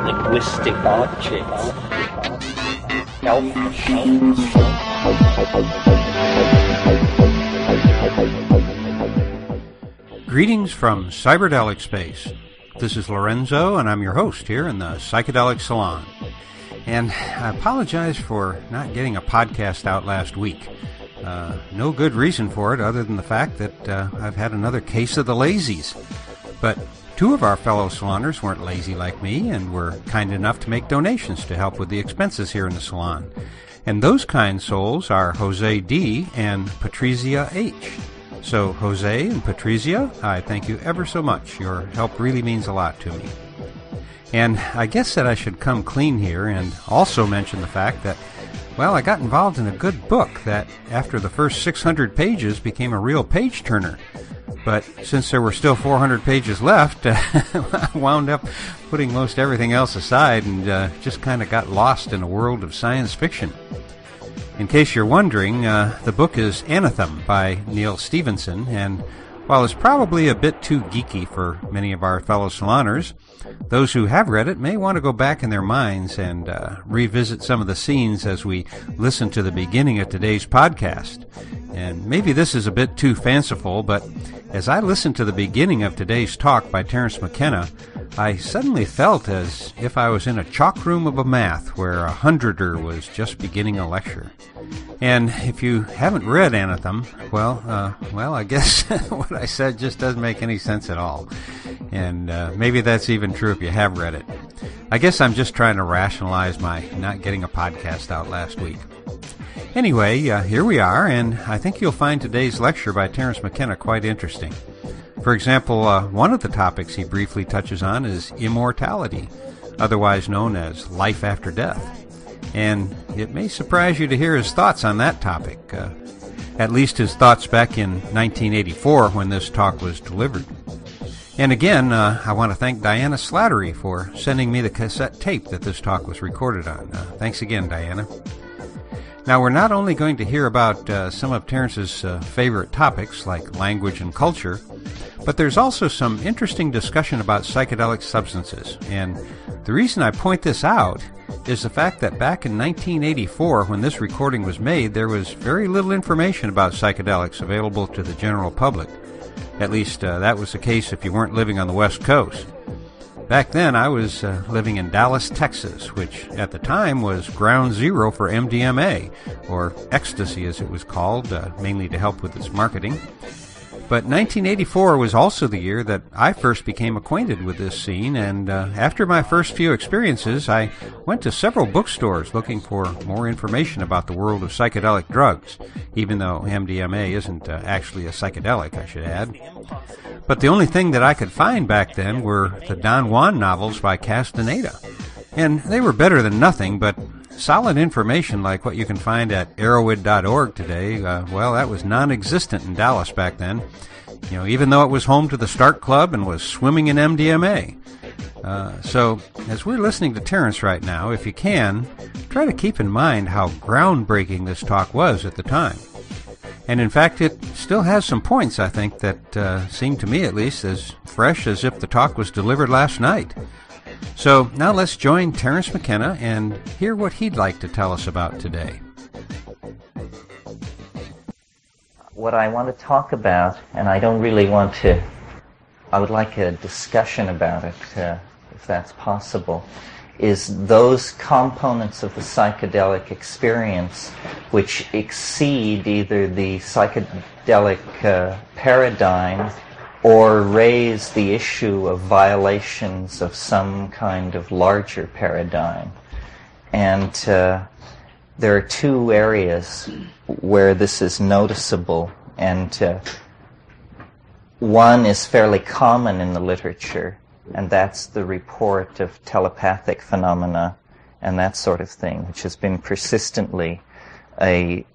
linguistic objects, self-machines. Greetings from Cyberdelic Space. This is Lorenzo, and I'm your host here in the Psychedelic Salon. And I apologize for not getting a podcast out last week. No good reason for it other than the fact that I've had another case of the lazies. But two of our fellow saloners weren't lazy like me and were kind enough to make donations to help with the expenses here in the salon. And those kind souls are Jose D. and Patrizia H. So, Jose and Patrizia, I thank you ever so much. Your help really means a lot to me. And I guess that I should come clean here and also mention the fact that, well, I got involved in a good book that, after the first 600 pages, became a real page-turner. But since there were still 400 pages left, I wound up putting most everything else aside and just kind of got lost in a world of science fiction. In case you're wondering, the book is Anathem by Neal Stephenson, and while it's probably a bit too geeky for many of our fellow saloners, those who have read it may want to go back in their minds and revisit some of the scenes as we listen to the beginning of today's podcast. And maybe this is a bit too fanciful, but as I listened to the beginning of today's talk by Terence McKenna, I suddenly felt as if I was in a chalk room of a math where a hundreder was just beginning a lecture. And if you haven't read Anathem, well, I guess what I said just doesn't make any sense at all. And maybe that's even true if you have read it. I guess I'm just trying to rationalize my not getting a podcast out last week. Anyway, here we are, and I think you'll find today's lecture by Terence McKenna quite interesting. For example, one of the topics he briefly touches on is immortality, otherwise known as life after death. And it may surprise you to hear his thoughts on that topic, at least his thoughts back in 1984 when this talk was delivered. And again, I want to thank Diana Slattery for sending me the cassette tape that this talk was recorded on. Thanks again, Diana. Now, we're not only going to hear about some of Terence's favorite topics, like language and culture, but there's also some interesting discussion about psychedelic substances. And the reason I point this out is the fact that back in 1984, when this recording was made, there was very little information about psychedelics available to the general public. At least that was the case if you weren't living on the West Coast. Back then, I was living in Dallas, Texas, which at the time was ground zero for MDMA, or ecstasy as it was called, mainly to help with its marketing. But 1984 was also the year that I first became acquainted with this scene, and after my first few experiences, I went to several bookstores looking for more information about the world of psychedelic drugs, even though MDMA isn't actually a psychedelic, I should add. But the only thing that I could find back then were the Don Juan novels by Castaneda. And they were better than nothing, but solid information like what you can find at Erowid.org today, well, that was non-existent in Dallas back then. You know, even though it was home to the Start Club and was swimming in MDMA. So, as we're listening to Terence right now, if you can, try to keep in mind how groundbreaking this talk was at the time. And in fact, it still has some points, I think, that seem to me at least as fresh as if the talk was delivered last night. So now let's join Terence McKenna and hear what he'd like to tell us about today. What I want to talk about, and I don't really want to, I would like a discussion about it, if that's possible, is those components of the psychedelic experience which exceed either the psychedelic paradigm or raise the issue of violations of some kind of larger paradigm. And there are two areas where this is noticeable, and one is fairly common in the literature, and that's the report of telepathic phenomena and that sort of thing, which has been persistently a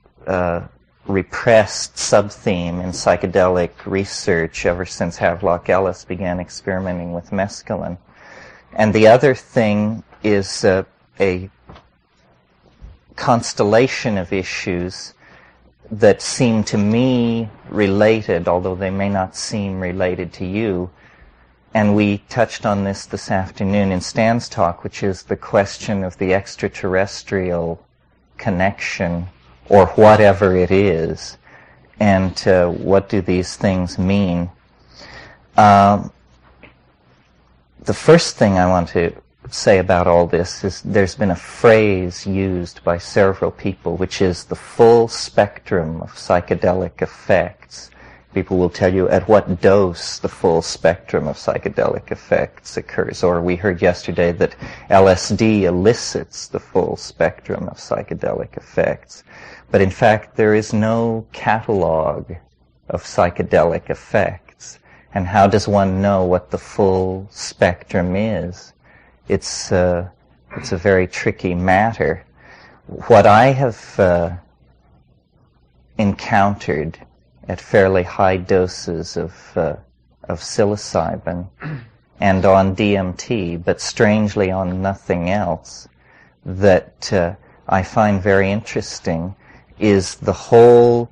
repressed sub-theme in psychedelic research ever since Havelock Ellis began experimenting with mescaline. And the other thing is a constellation of issues that seem to me related, although they may not seem related to you, and we touched on this afternoon in Stan's talk, which is the question of the extraterrestrial connection, or whatever it is, and what do these things mean. The first thing I want to say about all this is there's been a phrase used by several people, which is the full spectrum of psychedelic effects. People will tell you at what dose the full spectrum of psychedelic effects occurs. Or we heard yesterday that LSD elicits the full spectrum of psychedelic effects. But in fact, there is no catalog of psychedelic effects. And how does one know what the full spectrum is? It's a very tricky matter. What I have encountered at fairly high doses of psilocybin and on DMT, but strangely on nothing else, that I find very interesting is the whole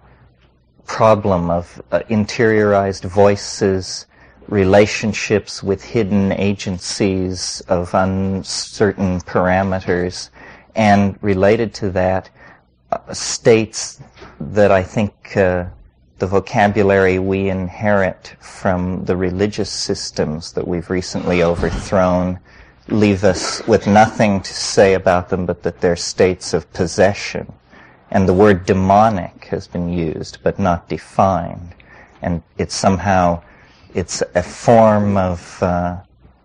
problem of interiorized voices, relationships with hidden agencies of uncertain parameters, and related to that, states that I think the vocabulary we inherit from the religious systems that we've recently overthrown leave us with nothing to say about them but that they're states of possession. And the word demonic has been used but not defined. And it's a form of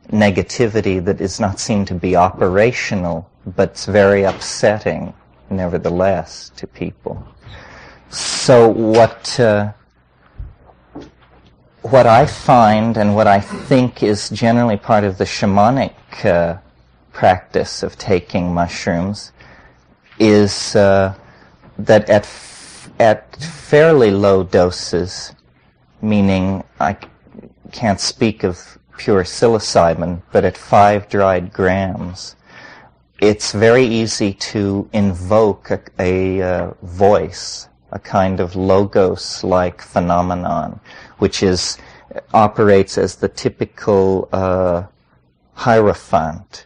negativity that is not seen to be operational, but it's very upsetting nevertheless to people. So what I find and what I think is generally part of the shamanic practice of taking mushrooms is that at fairly low doses, meaning I can't speak of pure psilocybin, but at 5 dried grams, it's very easy to invoke a voice, a kind of logos-like phenomenon, which operates as the typical hierophant.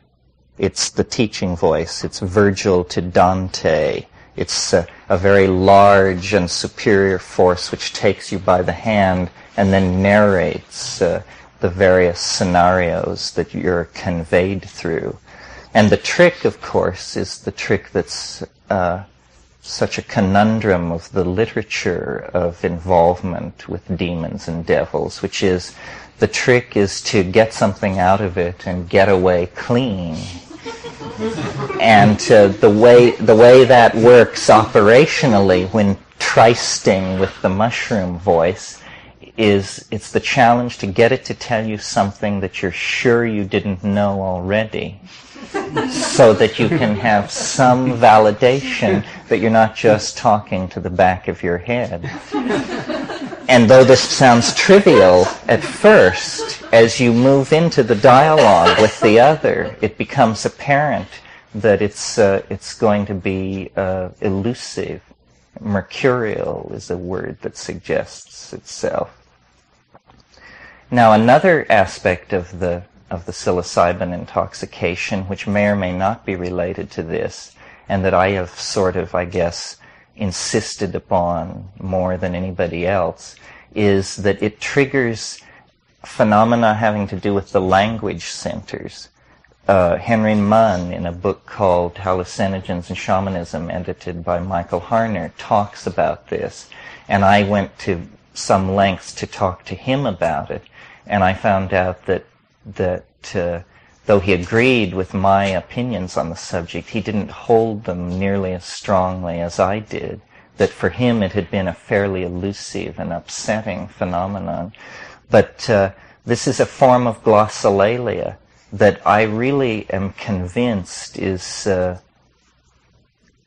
It's the teaching voice. It's Virgil to Dante. It's a very large and superior force which takes you by the hand and then narrates the various scenarios that you're conveyed through. And the trick, of course, is the trick that's such a conundrum of the literature of involvement with demons and devils, which is the trick is to get something out of it and get away clean. And the way that works operationally when trysting with the mushroom voice is it's the challenge to get it to tell you something that you're sure you didn't know already, so that you can have some validation that you're not just talking to the back of your head. And though this sounds trivial at first, as you move into the dialogue with the other, it becomes apparent that it's going to be elusive. Mercurial is a word that suggests itself. Now, another aspect of the psilocybin intoxication, which may or may not be related to this, and that I have sort of, I guess, insisted upon more than anybody else, is that it triggers phenomena having to do with the language centers. Henry Munn, in a book called Hallucinogens and Shamanism, edited by Michael Harner, talks about this. And I went to some lengths to talk to him about it. And I found out that though he agreed with my opinions on the subject, he didn't hold them nearly as strongly as I did. That for him it had been a fairly elusive and upsetting phenomenon. But this is a form of glossolalia that I really am convinced is an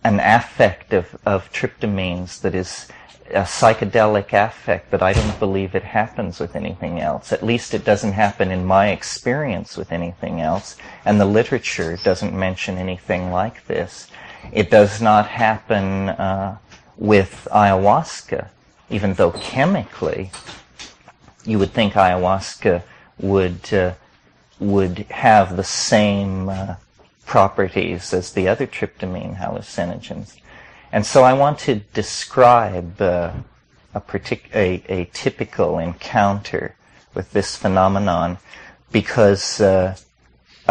affect of tryptamines that is a psychedelic affect that I don't believe it happens with anything else. At least it doesn't happen in my experience with anything else, and the literature doesn't mention anything like this. It does not happen with ayahuasca, even though chemically you would think ayahuasca would would have the same properties as the other tryptamine hallucinogens. And so I want to describe a typical encounter with this phenomenon because a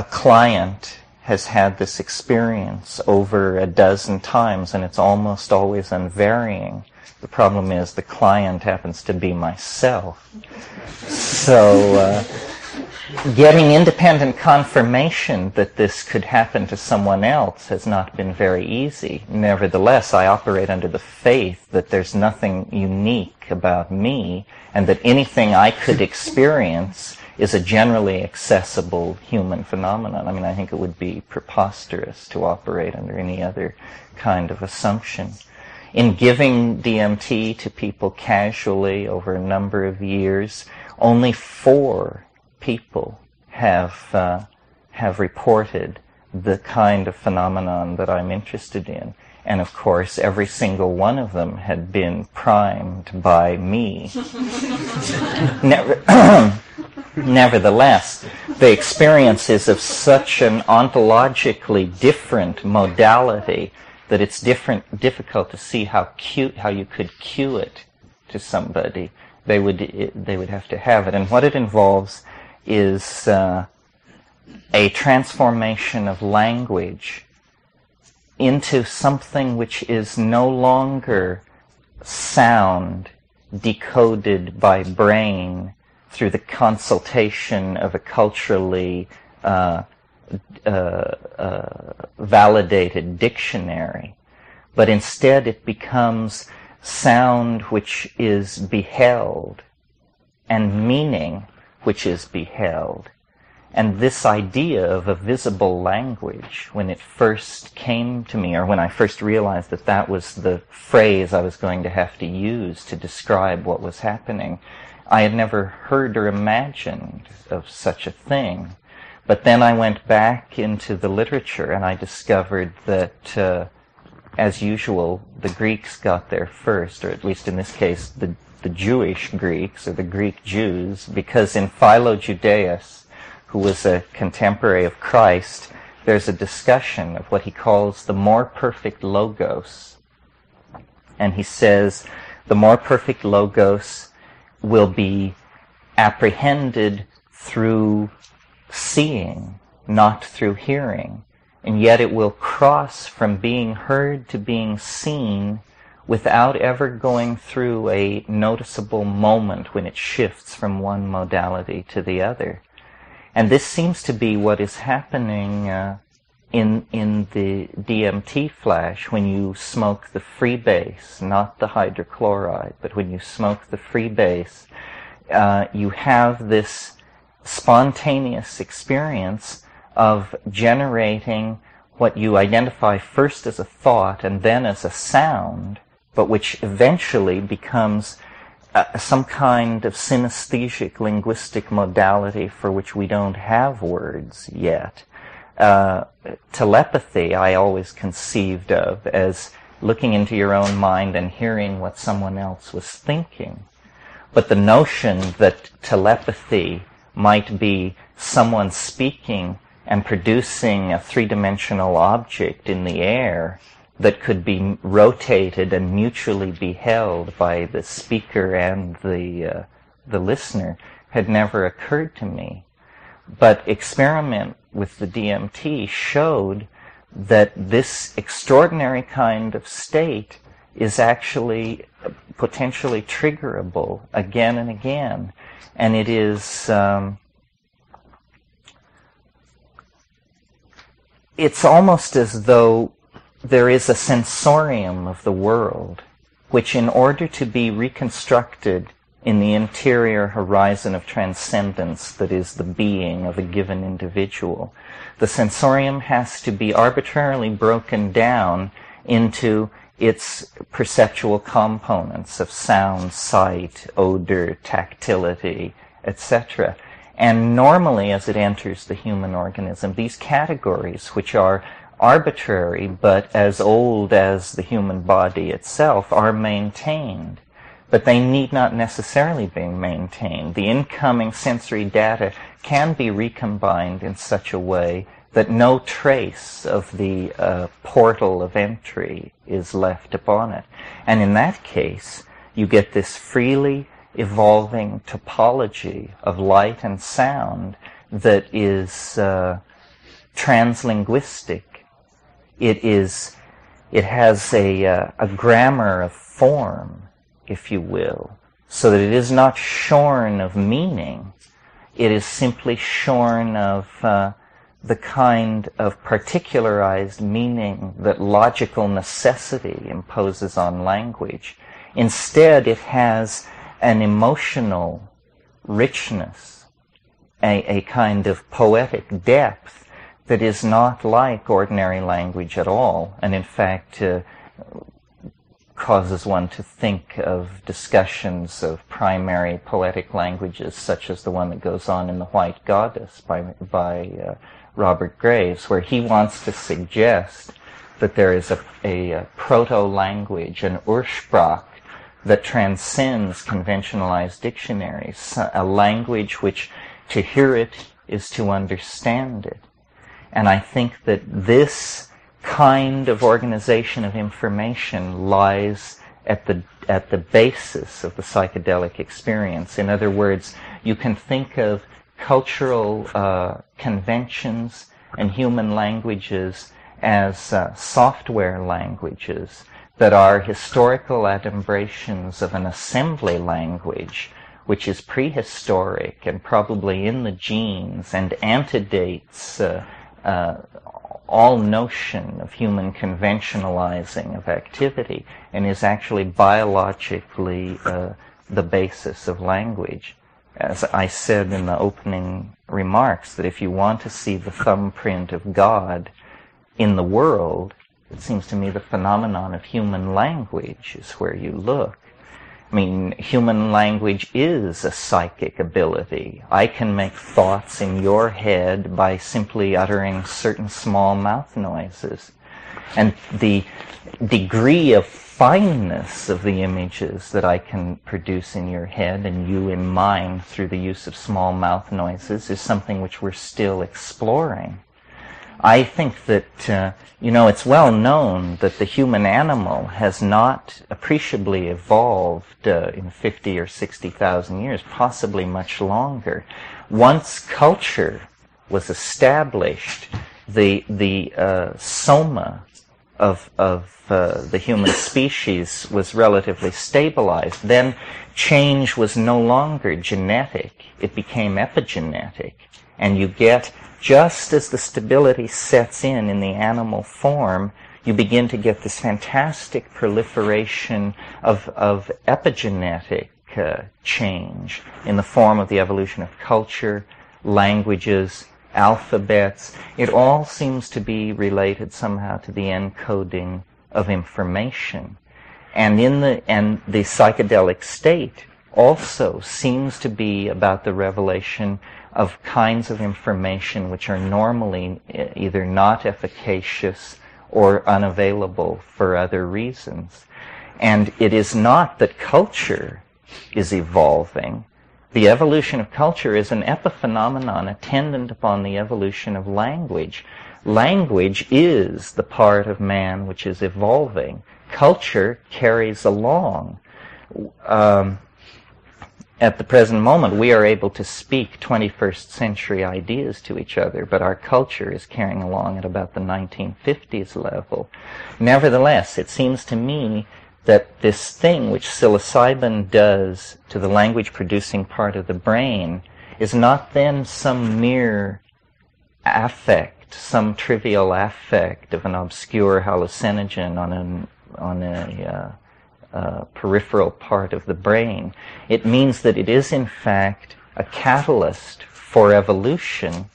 client has had this experience over a dozen times, and it's almost always unvarying. The problem is the client happens to be myself. So getting independent confirmation that this could happen to someone else has not been very easy. Nevertheless, I operate under the faith that there's nothing unique about me, and that anything I could experience is a generally accessible human phenomenon. I mean, I think it would be preposterous to operate under any other kind of assumption. In giving DMT to people casually over a number of years, only 4 people have reported the kind of phenomenon that I'm interested in. And of course, every single one of them had been primed by me. Nevertheless, the experience is of such an ontologically different modality that it's difficult to see how you could cue it to somebody. They would have to have it. And what it involves is a transformation of language into something which is no longer sound decoded by brain through the consultation of a culturally validated dictionary, but instead it becomes sound which is beheld and meaning which is beheld. And this idea of a visible language, when it first came to me, or when I first realized that that was the phrase I was going to have to use to describe what was happening, I had never heard or imagined of such a thing. But then I went back into the literature and I discovered that, as usual, the Greeks got there first, or at least in this case, the Jewish Greeks, or the Greek Jews, because in Philo-Judaeus, who was a contemporary of Christ, there's a discussion of what he calls the more perfect logos. And he says the more perfect logos will be apprehended through seeing, not through hearing. And yet it will cross from being heard to being seen without ever going through a noticeable moment when it shifts from one modality to the other. And this seems to be what is happening in the DMT flash when you smoke the freebase, not the hydrochloride, but when you smoke the freebase, you have this spontaneous experience of generating what you identify first as a thought and then as a sound, but which eventually becomes some kind of synesthesic linguistic modality for which we don't have words yet. Telepathy I always conceived of as looking into your own mind and hearing what someone else was thinking. But the notion that telepathy might be someone speaking and producing a three-dimensional object in the air that could be rotated and mutually beheld by the speaker and the listener had never occurred to me. But experiment with the DMT showed that this extraordinary kind of state is actually potentially triggerable again and again. And it is, it's almost as though there is a sensorium of the world, which in order to be reconstructed in the interior horizon of transcendence that is the being of a given individual, the sensorium has to be arbitrarily broken down into its perceptual components of sound, sight, odor, tactility, etc. And normally, as it enters the human organism, these categories, which are arbitrary but as old as the human body itself, are maintained. but they need not necessarily be maintained. The incoming sensory data can be recombined in such a way that no trace of the portal of entry is left upon it. And in that case, you get this freely evolving topology of light and sound that is translinguistic. It has a grammar of form, if you will, so that it is not shorn of meaning. It is simply shorn of the kind of particularized meaning that logical necessity imposes on language. Instead, it has an emotional richness, a kind of poetic depth that is not like ordinary language at all, and in fact causes one to think of discussions of primary poetic languages, such as the one that goes on in The White Goddess by Robert Graves, where he wants to suggest that there is a proto-language, an Ursprach, that transcends conventionalized dictionaries, a language which to hear it is to understand it. And I think that this kind of organization of information lies at the basis of the psychedelic experience. In other words, you can think of cultural conventions and human languages as software languages that are historical adumbrations of an assembly language which is prehistoric and probably in the genes and antedates all notion of human conventionalizing of activity and is actually biologically the basis of language. As I said in the opening remarks, that if you want to see the thumbprint of God in the world, it seems to me the phenomenon of human language is where you look. I mean, human language is a psychic ability. I can make thoughts in your head by simply uttering certain small mouth noises. And the degree of fineness of the images that I can produce in your head and you in mine through the use of small mouth noises is something which we're still exploring. I think that, it's well known that the human animal has not appreciably evolved in 50 or 60,000 years, possibly much longer. Once culture was established, the soma of the human species was relatively stabilized. Then change was no longer genetic. It became epigenetic. And you get, just as the stability sets in the animal form, you begin to get this fantastic proliferation of epigenetic change in the form of the evolution of culture, languages, alphabets. It all seems to be related somehow to the encoding of information. And the psychedelic state also seems to be about the revelation of kinds of information which are normally either not efficacious or unavailable for other reasons. And it is not that culture is evolving. The evolution of culture is an epiphenomenon attendant upon the evolution of language. Language is the part of man which is evolving. Culture carries along. At the present moment, we are able to speak 21st century ideas to each other, but our culture is carrying along at about the 1950s level. Nevertheless, it seems to me that this thing which psilocybin does to the language-producing part of the brain is not then some mere affect, some trivial affect of an obscure hallucinogen on a peripheral part of the brain. It means that it is in fact a catalyst for evolution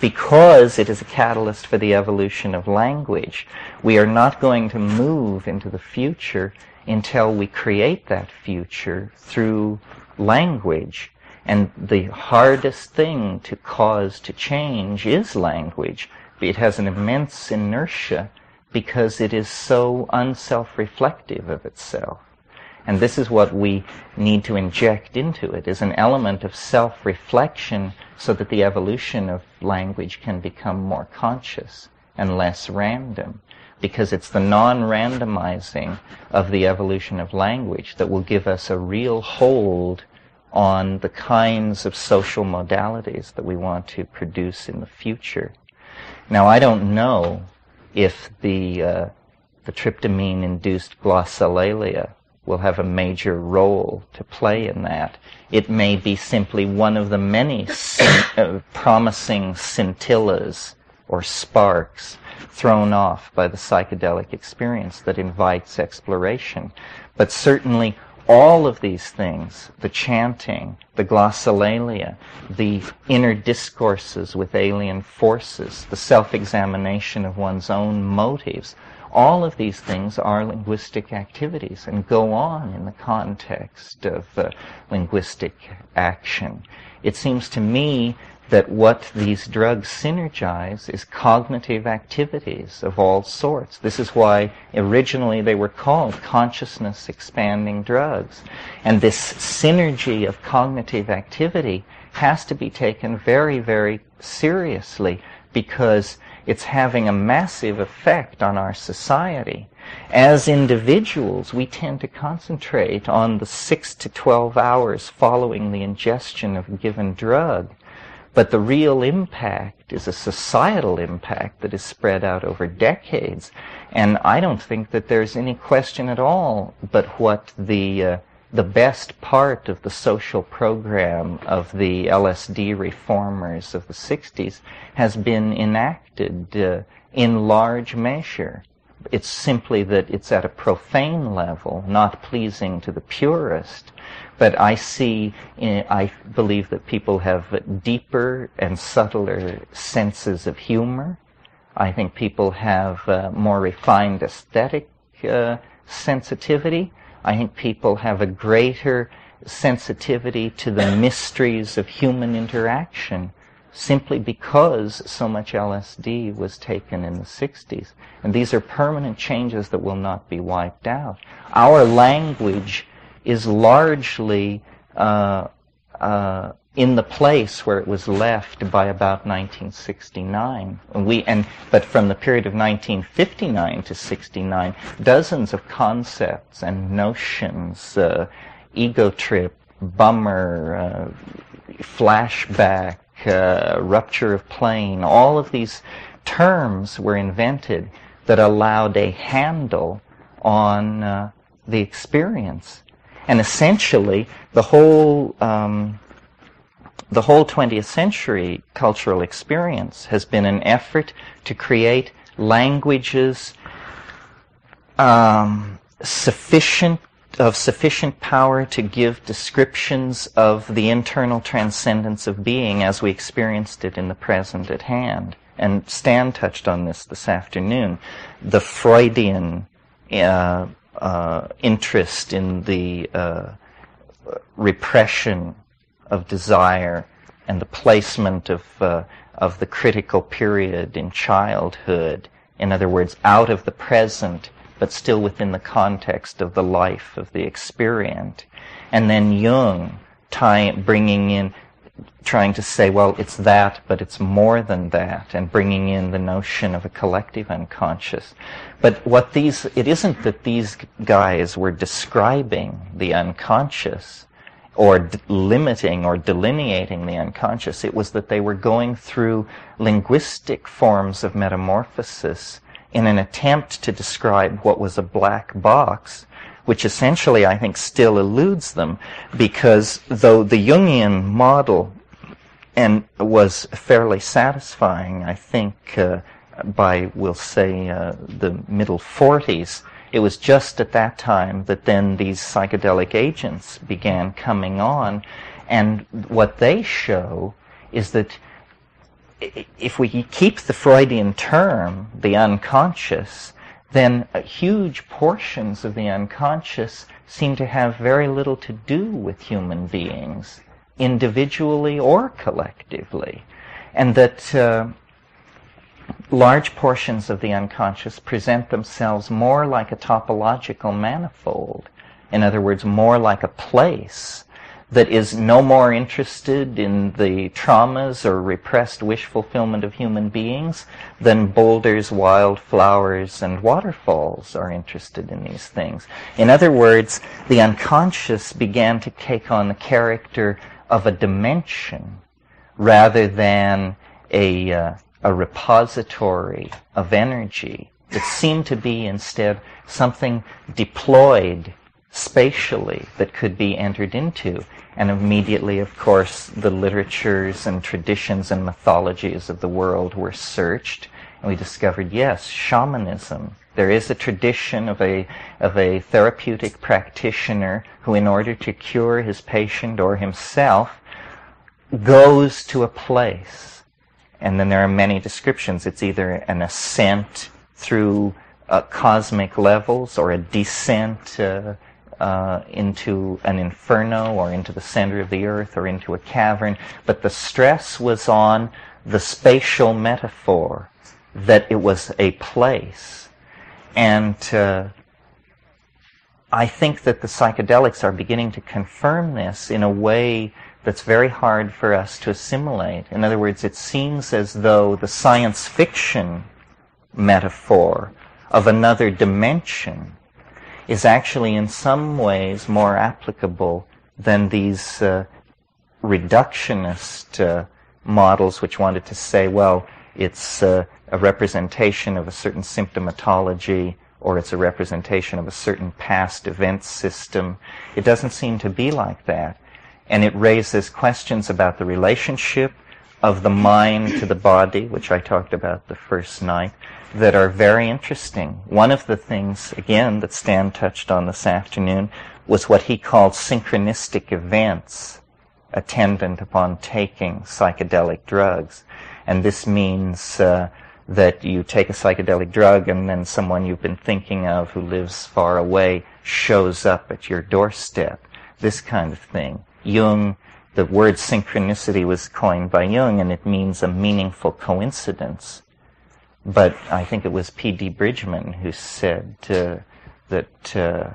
because it is a catalyst for the evolution of language. We are not going to move into the future until we create that future through language. And the hardest thing to cause to change is language. It has an immense inertia because it is so unself-reflective of itself. And this is what we need to inject into it, is an element of self-reflection so that the evolution of language can become more conscious and less random. Because it's the non-randomizing of the evolution of language that will give us a real hold on the kinds of social modalities that we want to produce in the future. Now, I don't know if the tryptamine-induced glossolalia will have a major role to play in that. It may be simply one of the many promising scintillas or sparks thrown off by the psychedelic experience that invites exploration. But certainly all of these things, the chanting, the glossolalia, the inner discourses with alien forces, the self-examination of one's own motives, all of these things are linguistic activities and go on in the context of linguistic action. It seems to me that what these drugs synergize is cognitive activities of all sorts. This is why originally they were called consciousness-expanding drugs. And this synergy of cognitive activity has to be taken very, very seriously because it's having a massive effect on our society. As individuals, we tend to concentrate on the 6 to 12 hours following the ingestion of a given drug. But the real impact is a societal impact that is spread out over decades. And I don't think that there's any question at all but what the best part of the social program of the LSD reformers of the 60s has been enacted in large measure. It's simply that it's at a profane level, not pleasing to the purist. But I believe that people have deeper and subtler senses of humor. I think people have more refined aesthetic sensitivity. I think people have a greater sensitivity to the mysteries of human interaction simply because so much LSD was taken in the 60s. And these are permanent changes that will not be wiped out. Our language is largely in the place where it was left by about 1969. But from the period of 1959 to 69, dozens of concepts and notions, ego trip, bummer, flashback, rupture of plane, all of these terms were invented that allowed a handle on the experience. And essentially, the whole 20th century cultural experience has been an effort to create languages sufficient power to give descriptions of the internal transcendence of being as we experienced it in the present at hand. And Stan touched on this afternoon. The Freudian interest in the repression of desire and the placement of the critical period in childhood, in other words, out of the present, but still within the context of the life of the experient. And then Jung bringing in, trying to say, well, it's that, but it's more than that, and bringing in the notion of a collective unconscious. But it isn't that these guys were describing the unconscious or limiting or delineating the unconscious. It was that they were going through linguistic forms of metamorphosis in an attempt to describe what was a black box, which essentially I think still eludes them, because though the Jungian model was fairly satisfying, I think, by, we'll say, the middle 40s, it was just at that time that then these psychedelic agents began coming on, and what they show is that if we keep the Freudian term, the unconscious, then huge portions of the unconscious seem to have very little to do with human beings, individually or collectively, and that large portions of the unconscious present themselves more like a topological manifold In other words, more like a place that is no more interested in the traumas or repressed wish fulfillment of human beings than boulders, wildflowers, and waterfalls are interested in these things. In other words, the unconscious began to take on the character of a dimension rather than a repository of energy. It seemed to be instead something deployed spatially that could be entered into. And immediately, of course, the literatures and traditions and mythologies of the world were searched, and we discovered, yes, shamanism. There is a tradition of a therapeutic practitioner who, in order to cure his patient or himself, goes to a place. And then there are many descriptions. It's either an ascent through cosmic levels or a descent into an inferno or into the center of the earth or into a cavern. But the stress was on the spatial metaphor, that it was a place. And I think that the psychedelics are beginning to confirm this in a way that's very hard for us to assimilate. In other words, it seems as though the science fiction metaphor of another dimension is actually in some ways more applicable than these reductionist models which wanted to say, well, it's a representation of a certain symptomatology, or it's a representation of a certain past event system. It doesn't seem to be like that. And it raises questions about the relationship of the mind to the body, which I talked about the first night, that are very interesting. One of the things, again, that Stan touched on this afternoon was what he called synchronistic events attendant upon taking psychedelic drugs. And this means that you take a psychedelic drug and then someone you've been thinking of who lives far away shows up at your doorstep. This kind of thing. Jung, the word synchronicity was coined by Jung, and it means a meaningful coincidence. But I think it was P.D. Bridgman who said that a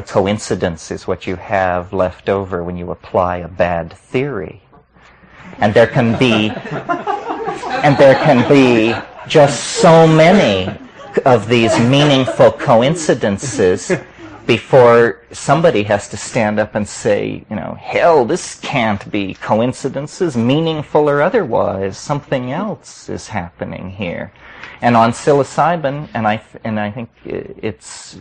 coincidence is what you have left over when you apply a bad theory. And there can be just so many of these meaningful coincidences before somebody has to stand up and say, hell, this can't be coincidences, meaningful or otherwise. Something else is happening here. And on psilocybin, and I think it's,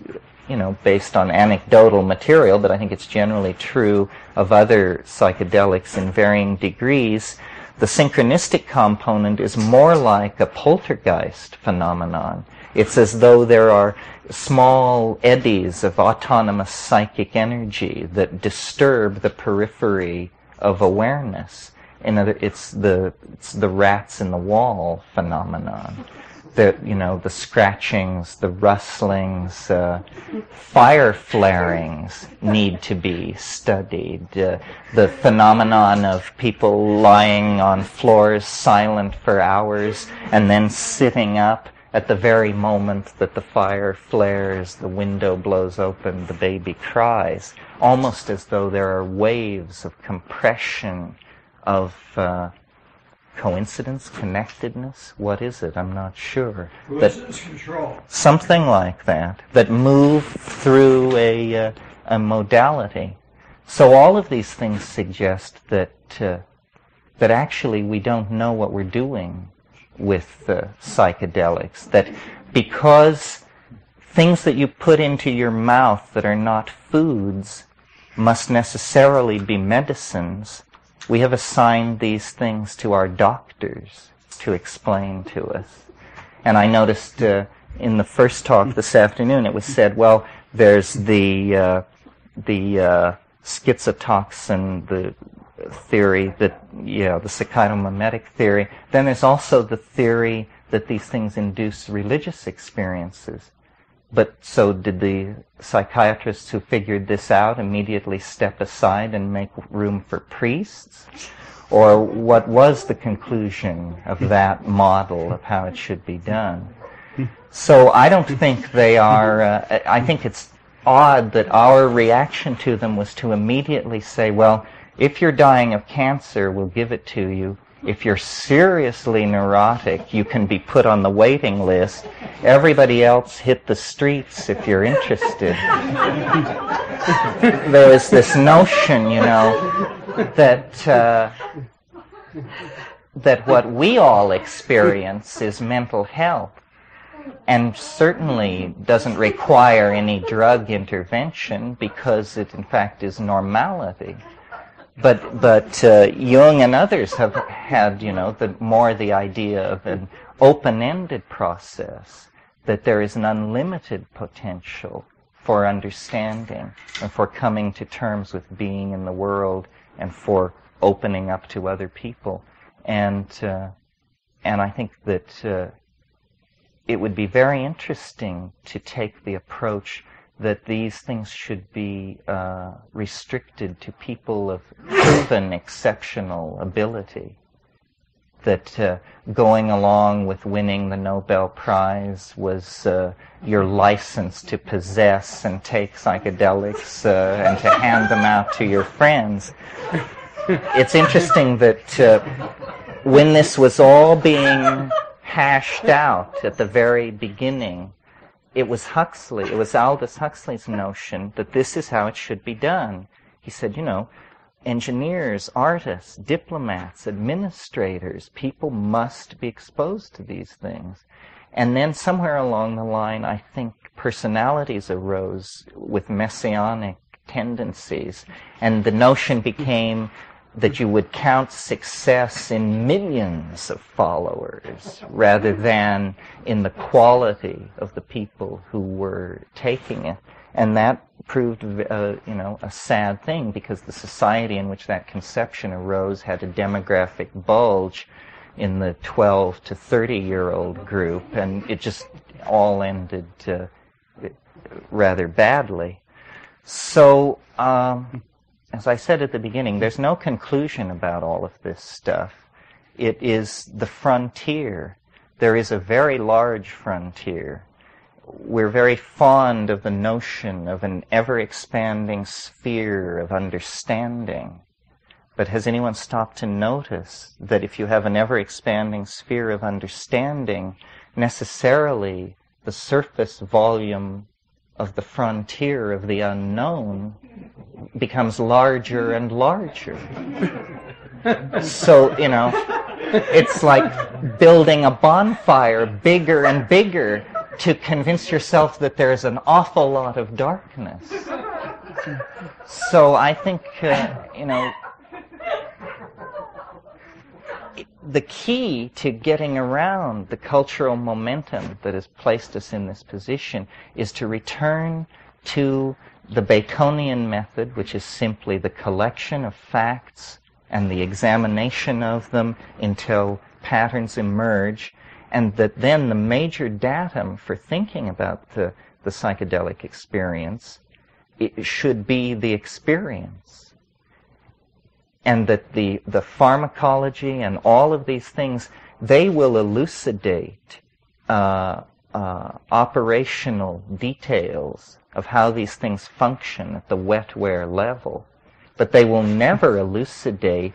based on anecdotal material, but I think it's generally true of other psychedelics in varying degrees, the synchronistic component is more like a poltergeist phenomenon. It's as though there are small eddies of autonomous psychic energy that disturb the periphery of awareness. It's the rats in the wall phenomenon. The scratchings, the rustlings, fire flarings need to be studied. The phenomenon of people lying on floors silent for hours and then sitting up at the very moment that the fire flares, the window blows open, the baby cries, almost as though there are waves of compression, of coincidence, connectedness. What is it? I'm not sure. Coincidence control. Something like that move through a modality. So all of these things suggest that actually we don't know what we're doing with psychedelics, that because things that you put into your mouth that are not foods must necessarily be medicines, we have assigned these things to our doctors to explain to us. And I noticed in the first talk this afternoon it was said, well, there's the schizotoxin, the theory that, the psychotomimetic theory. Then there's also the theory that these things induce religious experiences. But so did the psychiatrists who figured this out immediately step aside and make room for priests? Or what was the conclusion of that model of how it should be done? So I don't think they are, I think it's odd that our reaction to them was to immediately say, well, if you're dying of cancer, we'll give it to you. If you're seriously neurotic, you can be put on the waiting list. Everybody else hit the streets if you're interested. There was this notion, that what we all experience is mental health, and certainly doesn't require any drug intervention because it in fact is normality. But Jung and others have had, the idea of an open-ended process, that there is an unlimited potential for understanding and for coming to terms with being in the world and for opening up to other people. And I think that it would be very interesting to take the approach that these things should be restricted to people of proven exceptional ability. That going along with winning the Nobel Prize was your license to possess and take psychedelics and to hand them out to your friends. It's interesting that when this was all being hashed out at the very beginning, it was Aldous Huxley's notion that this is how it should be done. He said, engineers, artists, diplomats, administrators, people must be exposed to these things. And then somewhere along the line, I think personalities arose with messianic tendencies, and the notion became that you would count success in millions of followers rather than in the quality of the people who were taking it. And that proved, a sad thing, because the society in which that conception arose had a demographic bulge in the 12 to 30-year-old group, and it just all ended rather badly. So, as I said at the beginning, there's no conclusion about all of this stuff. It is the frontier. There is a very large frontier. We're very fond of the notion of an ever-expanding sphere of understanding. But has anyone stopped to notice that if you have an ever-expanding sphere of understanding, necessarily the surface volume of the frontier of the unknown becomes larger and larger. So, it's like building a bonfire bigger and bigger to convince yourself that there's an awful lot of darkness. So I think, the key to getting around the cultural momentum that has placed us in this position is to return to the Baconian method, which is simply the collection of facts and the examination of them until patterns emerge, and that then the major datum for thinking about the psychedelic experience, it should be the experience. And that the pharmacology and all of these things, they will elucidate operational details of how these things function at the wetware level. But they will never elucidate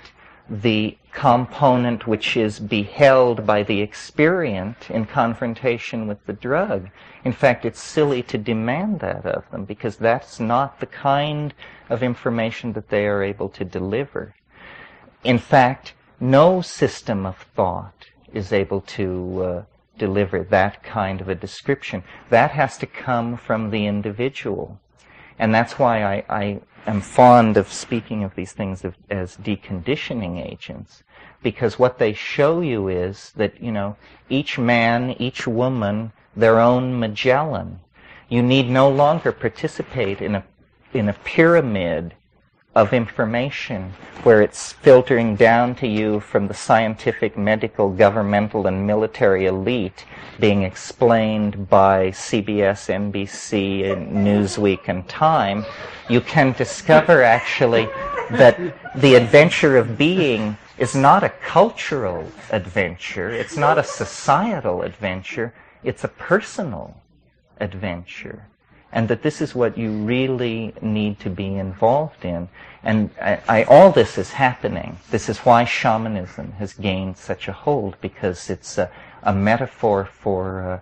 the component which is beheld by the experient in confrontation with the drug. In fact, it's silly to demand that of them, because that's not the kind of information that they are able to deliver. In fact, no system of thought is able to deliver that kind of a description. That has to come from the individual. And that's why I am fond of speaking of these things as deconditioning agents, because what they show you is that, each man, each woman, their own Magellan. You need no longer participate in a pyramid of information where it's filtering down to you from the scientific, medical, governmental, and military elite, being explained by CBS, NBC, and Newsweek, and Time. You can discover, actually, that the adventure of being is not a cultural adventure, it's not a societal adventure, it's a personal adventure. and that this is what you really need to be involved in. And all this is happening. This is why shamanism has gained such a hold, because it's a metaphor for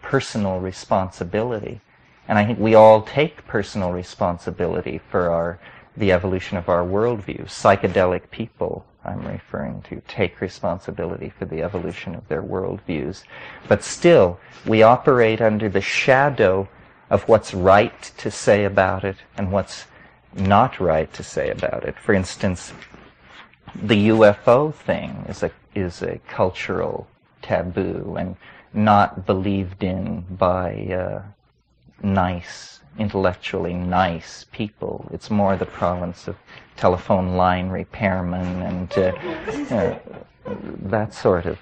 personal responsibility. And I think we all take personal responsibility for the evolution of our worldview. Psychedelic people, I'm referring to, take responsibility for the evolution of their worldviews. But still, we operate under the shadow of what's right to say about it and what's not right to say about it. For instance, the UFO thing is a cultural taboo and not believed in by intellectually nice people. It's more the province of telephone line repairmen and that sort of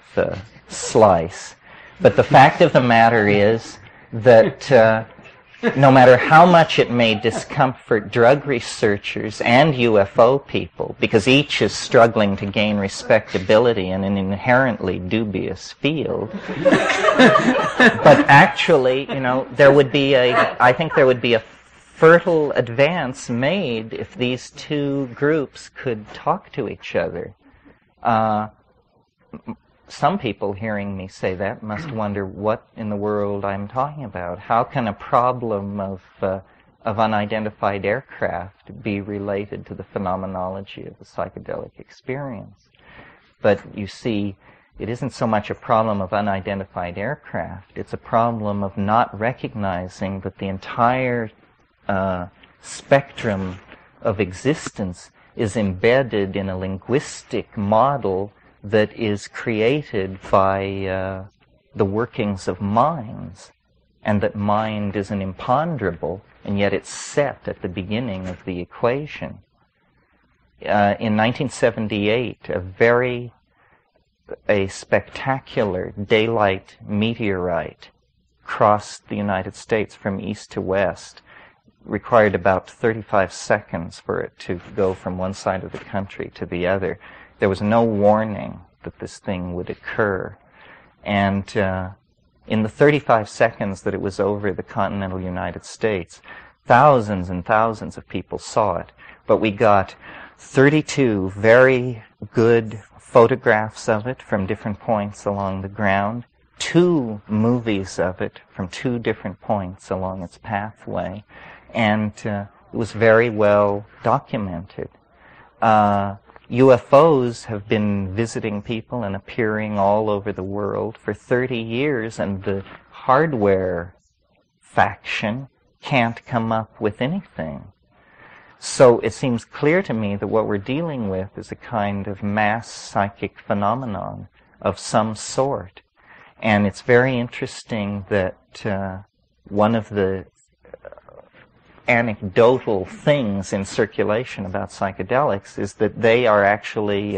slice. But the fact of the matter is that no matter how much it may discomfort drug researchers and UFO people, because each is struggling to gain respectability in an inherently dubious field, but actually, I think there would be a fertile advance made if these two groups could talk to each other. Some people hearing me say that must wonder what in the world I'm talking about. How can a problem of unidentified aircraft be related to the phenomenology of the psychedelic experience? But you see, it isn't so much a problem of unidentified aircraft. It's a problem of not recognizing that the entire spectrum of existence is embedded in a linguistic model that is created by the workings of minds, and that mind is an imponderable, and yet it's set at the beginning of the equation. In 1978, a spectacular daylight meteorite crossed the United States from east to west. Required about 35 seconds for it to go from one side of the country to the other. There was no warning that this thing would occur. And in the 35 seconds that it was over the continental United States, thousands and thousands of people saw it. But we got 32 very good photographs of it from different points along the ground, 2 movies of it from 2 different points along its pathway, and it was very well documented. UFOs have been visiting people and appearing all over the world for 30 years, and the hardware faction can't come up with anything. So it seems clear to me that what we're dealing with is a kind of mass psychic phenomenon of some sort. And it's very interesting that one of the anecdotal things in circulation about psychedelics is that they are actually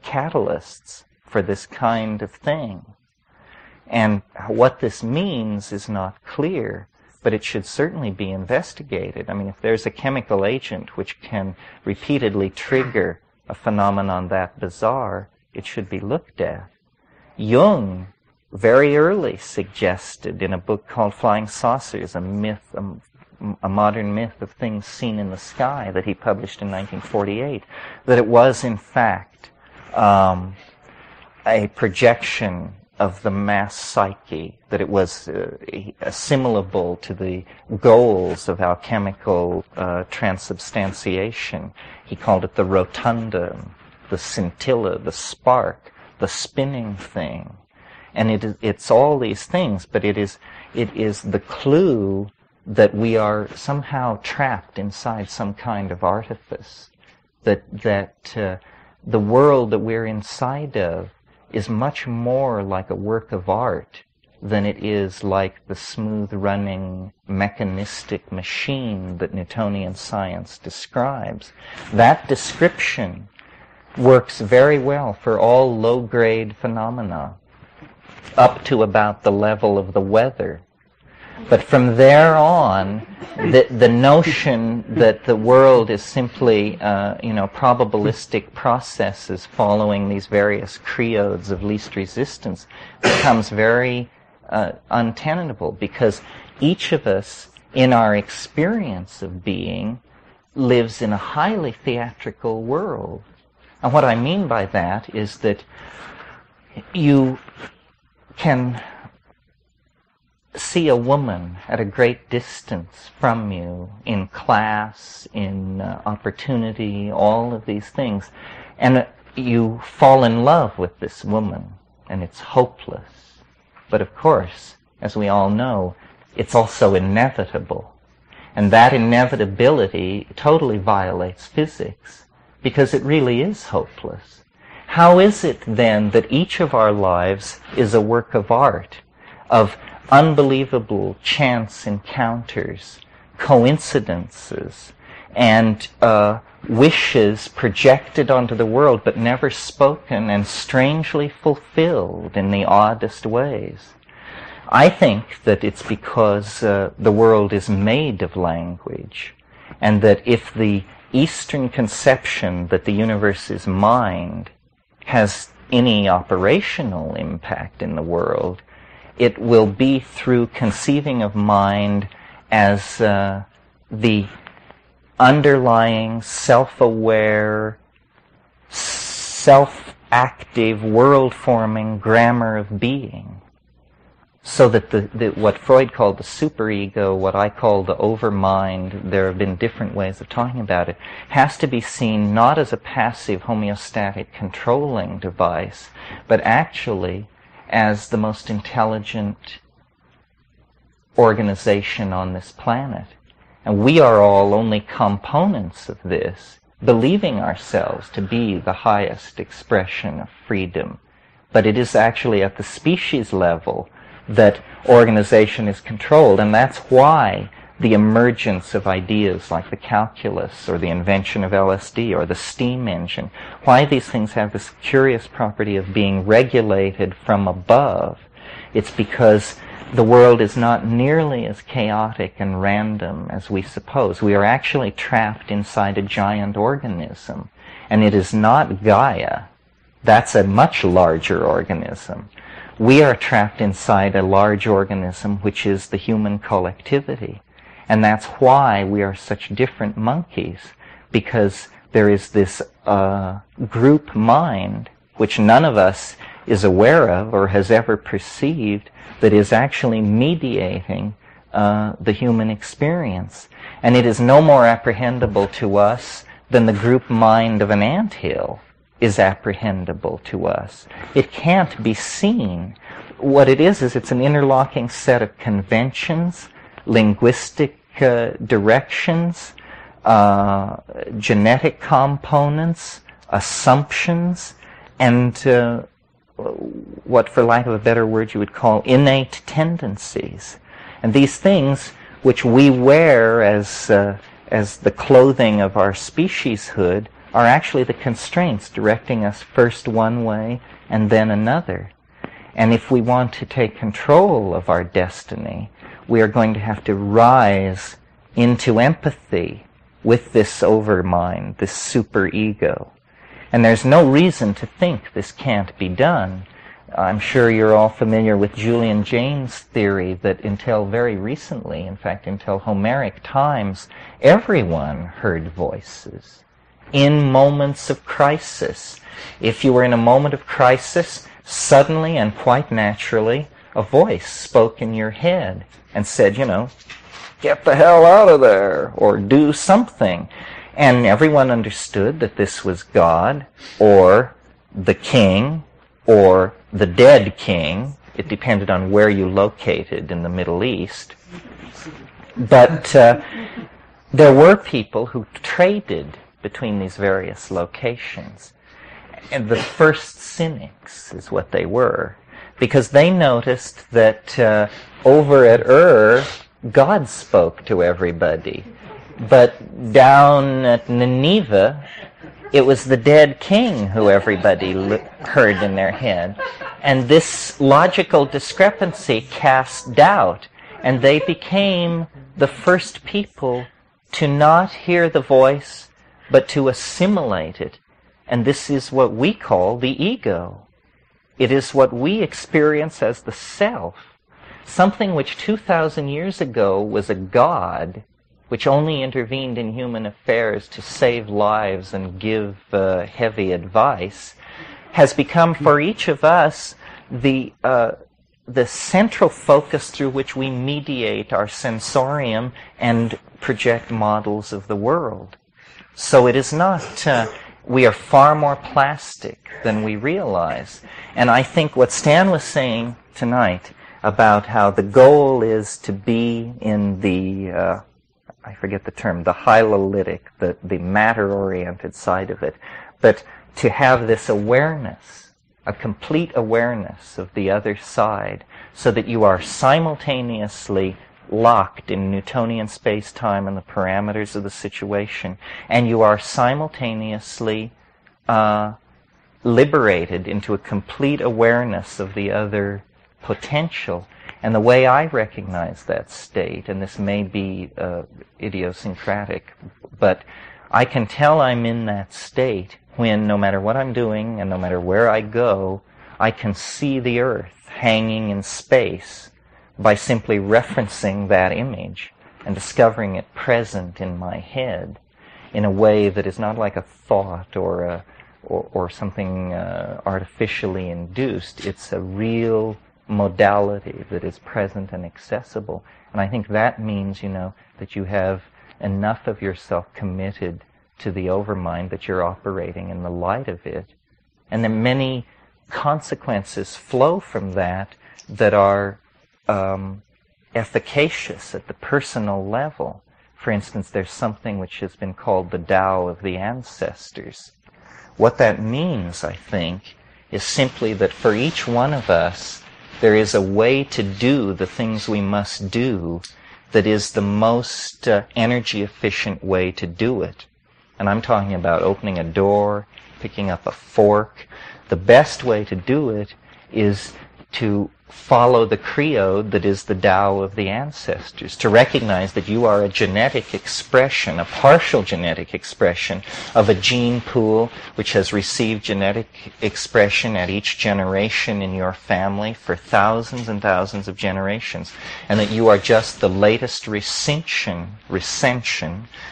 catalysts for this kind of thing. And what this means is not clear, but it should certainly be investigated. I mean, if there's a chemical agent which can repeatedly trigger a phenomenon that bizarre, it should be looked at. Jung very early suggested in a book called Flying Saucers, a modern myth of things seen in the sky that he published in 1948, that it was in fact a projection of the mass psyche, that it was assimilable to the goals of alchemical transubstantiation. He called it the rotunda, the scintilla, the spark, the spinning thing. And it's all these things, but it is the clue that we are somehow trapped inside some kind of artifice, that the world that we're inside of is much more like a work of art than it is like the smooth-running mechanistic machine that Newtonian science describes. That description works very well for all low-grade phenomena, up to about the level of the weather. But from there on, the notion that the world is simply, probabilistic processes following these various creodes of least resistance becomes very untenable, because each of us in our experience of being, lives in a highly theatrical world. And what I mean by that is that you can see a woman at a great distance from you, in class, in opportunity, all of these things, and you fall in love with this woman, and it's hopeless. But of course, as we all know, it's also inevitable. And that inevitability totally violates physics, because it really is hopeless. How is it then that each of our lives is a work of art, of unbelievable chance encounters, coincidences, and wishes projected onto the world but never spoken and strangely fulfilled in the oddest ways? I think that it's because the world is made of language, and that if the Eastern conception that the universe is mind has any operational impact in the world, it will be through conceiving of mind as the underlying, self-aware, self-active, world-forming grammar of being. So that what Freud called the superego, what I call the overmind, there have been different ways of talking about it, has to be seen not as a passive homeostatic controlling device, but actually as the most intelligent organization on this planet. And we are all only components of this, believing ourselves to be the highest expression of freedom. But it is actually at the species level that organization is controlled, and that's why the emergence of ideas like the calculus or the invention of LSD or the steam engine, why these things have this curious property of being regulated from above. It's because the world is not nearly as chaotic and random as we suppose. We are actually trapped inside a giant organism, and it is not Gaia. That's a much larger organism. We are trapped inside a large organism, which is the human collectivity. And that's why we are such different monkeys, because there is this group mind, which none of us is aware of or has ever perceived, that is actually mediating the human experience. And it is no more apprehendable to us than the group mind of an anthill is apprehendable to us. It can't be seen. What it is it's an interlocking set of conventions, linguistic directions, genetic components, assumptions, and what, for lack of a better word, you would call innate tendencies. And these things, which we wear as the clothing of our specieshood, are actually the constraints directing us first one way and then another. And if we want to take control of our destiny, we are going to have to rise into empathy with this overmind, this superego. And there's no reason to think this can't be done. I'm sure you're all familiar with Julian Jaynes' theory that until very recently, in fact, until Homeric times, everyone heard voices in moments of crisis. If you were in a moment of crisis, suddenly and quite naturally, a voice spoke in your head and said, get the hell out of there, or do something. And everyone understood that this was God, or the king, or the dead king. It depended on where you located in the Middle East. But there were people who traded between these various locations. And the first cynics is what they were, because they noticed that over at Ur, God spoke to everybody. But down at Nineveh, it was the dead king who everybody heard in their head. And this logical discrepancy cast doubt, and they became the first people to not hear the voice, but to assimilate it. And this is what we call the ego. It is what we experience as the self. something which 2,000 years ago was a god, which only intervened in human affairs to save lives and give heavy advice, has become for each of us the central focus through which we mediate our sensorium and project models of the world. So it is not, we are far more plastic than we realize. And I think what Stan was saying tonight about how the goal is to be in the, I forget the term, the hylolytic, the matter-oriented side of it, but to have this awareness, a complete awareness of the other side, so that you are simultaneously locked in Newtonian space-time and the parameters of the situation, and you are simultaneously liberated into a complete awareness of the other potential. And the way I recognize that state, and this may be idiosyncratic, but I can tell I'm in that state when, no matter what I'm doing and no matter where I go, I can see the earth hanging in space by simply referencing that image and discovering it present in my head in a way that is not like a thought or something artificially induced. It's a real modality that is present and accessible. And I think that means, that you have enough of yourself committed to the overmind that you're operating in the light of it. And then many consequences flow from that are efficacious at the personal level. For instance, there's something which has been called the Tao of the ancestors. What that means, I think, is simply that for each one of us, there is a way to do the things we must do that is the most energy-efficient way to do it. And I'm talking about opening a door, picking up a fork. The best way to do it is to follow the creed that is the Tao of the ancestors, to recognize that you are a genetic expression, a partial genetic expression of a gene pool which has received genetic expression at each generation in your family for thousands and thousands of generations, and that you are just the latest recension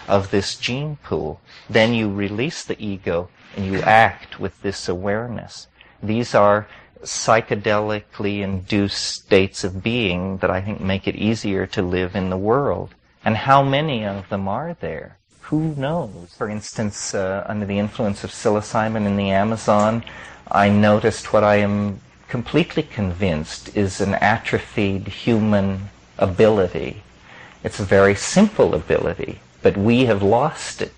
of this gene pool. Then you release the ego and you act with this awareness. These are psychedelically induced states of being that I think make it easier to live in the world. And how many of them are there? Who knows? For instance, under the influence of psilocybin in the Amazon, I noticed what I am completely convinced is an atrophied human ability. It's a very simple ability, but we have lost it.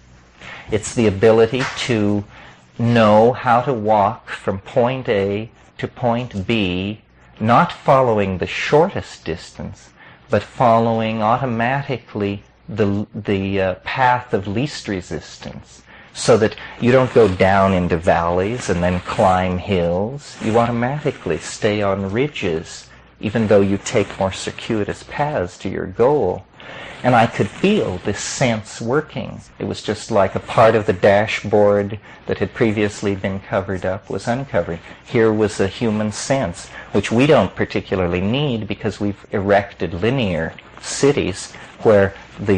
It's the ability to know how to walk from point A to point B, not following the shortest distance, but following automatically the path of least resistance, so that you don't go down into valleys and then climb hills. You automatically stay on ridges, even though you take more circuitous paths to your goal. And I could feel this sense working. It was just like a part of the dashboard that had previously been covered up was uncovered. Here was a human sense, which we don't particularly need because we've erected linear cities where the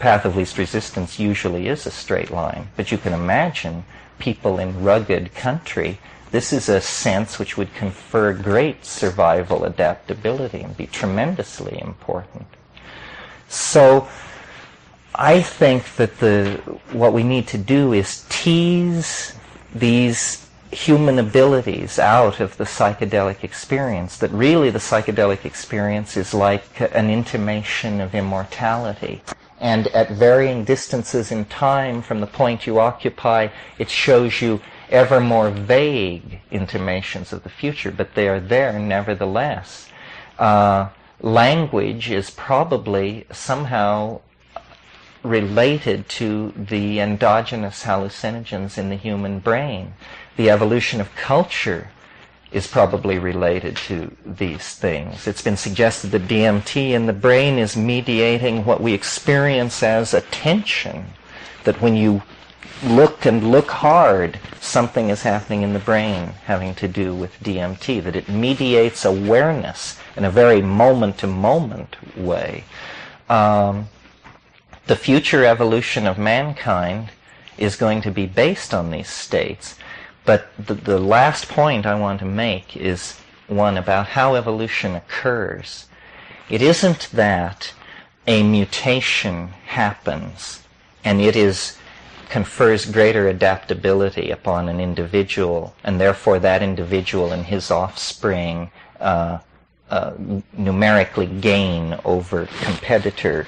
path of least resistance usually is a straight line. But you can imagine people in rugged country. This is a sense which would confer great survival adaptability and be tremendously important. So I think that what we need to do is tease these human abilities out of the psychedelic experience, that really the psychedelic experience is like an intimation of immortality. And at varying distances in time from the point you occupy, it shows you ever more vague intimations of the future, but they are there nevertheless. Language is probably somehow related to the endogenous hallucinogens in the human brain. The evolution of culture is probably related to these things. It's been suggested that DMT in the brain is mediating what we experience as attention, that when you look hard, something is happening in the brain having to do with DMT, that it mediates awareness in a very moment-to-moment way. The future evolution of mankind is going to be based on these states. But the last point I want to make is one about how evolution occurs. It isn't that a mutation happens and it confers greater adaptability upon an individual, and therefore that individual and his offspring numerically gain over competitor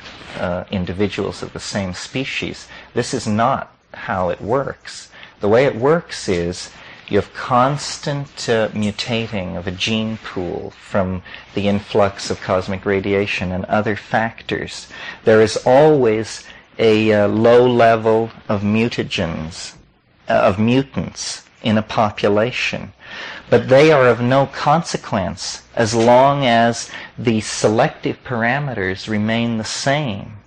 individuals of the same species. This is not how it works. The way it works is you have constant mutating of a gene pool from the influx of cosmic radiation and other factors. There is always a low level of mutagens, of mutants in a population. But they are of no consequence as long as the selective parameters remain the same.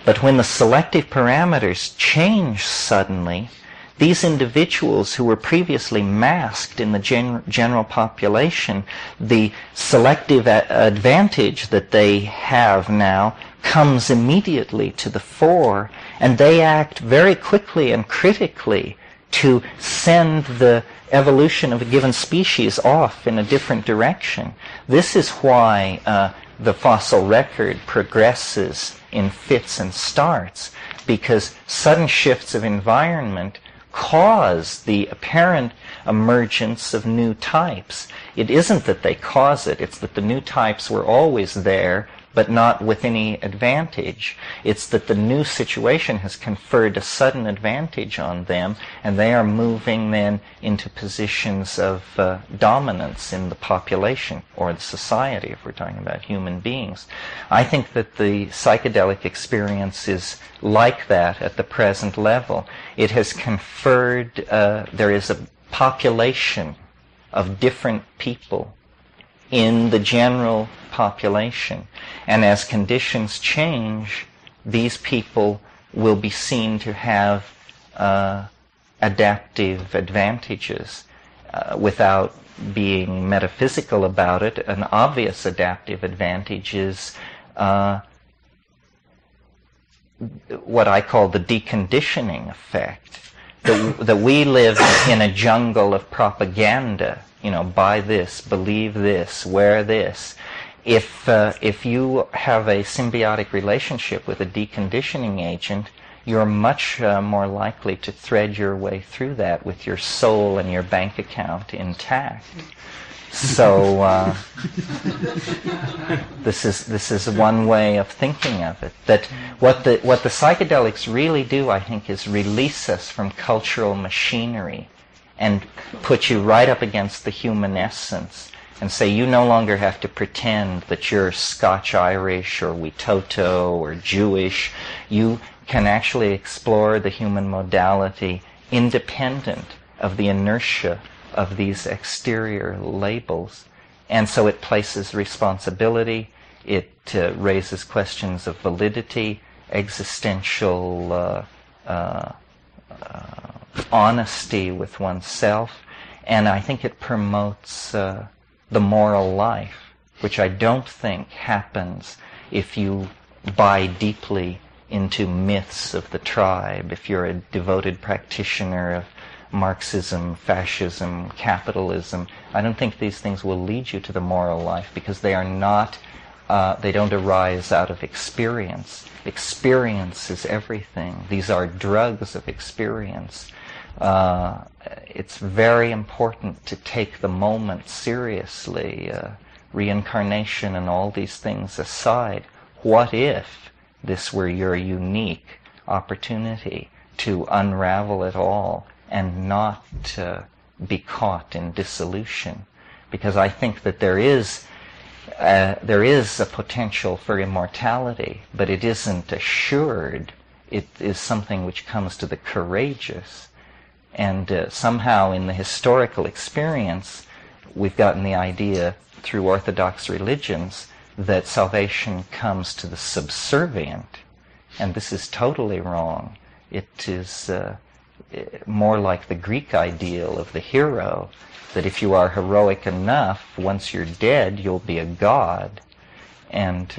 But when the selective parameters change suddenly, these individuals who were previously masked in the general population, the selective advantage that they have now comes immediately to the fore, and they act very quickly and critically to send the evolution of a given species off in a different direction. This is why the fossil record progresses in fits and starts, because sudden shifts of environment cause the apparent emergence of new types. It isn't that they cause it, it's that the new types were always there, but not with any advantage. It's that the new situation has conferred a sudden advantage on them, and they are moving then into positions of dominance in the population or the society, if we're talking about human beings. I think that the psychedelic experience is like that at the present level. It has conferred, there is a population of different people in the general population. And as conditions change, these people will be seen to have adaptive advantages without being metaphysical about it. An obvious adaptive advantage is what I call the deconditioning effect. That we live in a jungle of propaganda. You know, buy this, believe this, wear this. If you have a symbiotic relationship with a deconditioning agent, you're much more likely to thread your way through that with your soul and your bank account intact. So this is one way of thinking of it. That what the psychedelics really do, I think, is release us from cultural machinery and put you right up against the human essence and say you no longer have to pretend that you're Scotch-Irish or Witoto or Jewish. You can actually explore the human modality independent of the inertia of these exterior labels. And so it places responsibility, it raises questions of validity, existential honesty with oneself, and I think it promotes the moral life, which I don't think happens if you buy deeply into myths of the tribe, if you're a devoted practitioner of Marxism, fascism, capitalism. I don't think these things will lead you to the moral life, because they are not, they don't arise out of experience. Experience is everything. These are drugs of experience. It's very important to take the moment seriously, reincarnation and all these things aside. What if this were your unique opportunity to unravel it all and not be caught in dissolution? Because I think that there is a potential for immortality, but it isn't assured. It is something which comes to the courageous. And somehow in the historical experience, we've gotten the idea through Orthodox religions that salvation comes to the subservient. And this is totally wrong. It is more like the Greek ideal of the hero, that if you are heroic enough, once you're dead, you'll be a god. And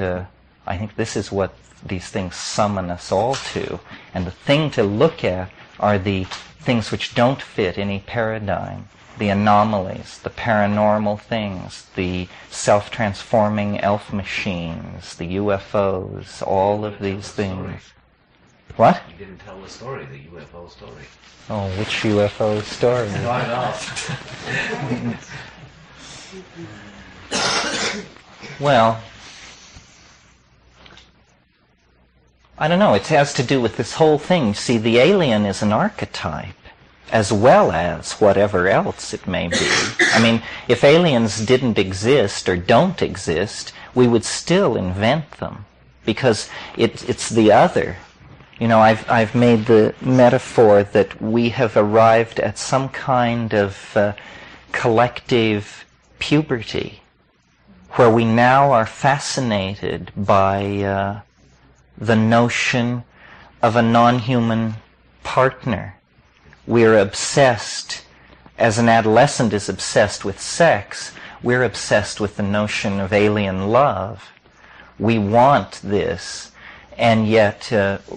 I think this is what these things summon us all to. And the thing to look at are the things which don't fit any paradigm, the anomalies, the paranormal things, the self-transforming elf machines, the UFOs, all of these things. What? You didn't tell the story, the UFO story. Oh, which UFO story? Why not? Well, I don't know. It has to do with this whole thing. See, the alien is an archetype, as well as whatever else it may be. I mean, if aliens didn't exist or don't exist, we would still invent them, because it's the other. You know, I've made the metaphor that we have arrived at some kind of collective puberty, where we now are fascinated by the notion of a non-human partner. We're obsessed, as an adolescent is obsessed with sex, we're obsessed with the notion of alien love. We want this, and yet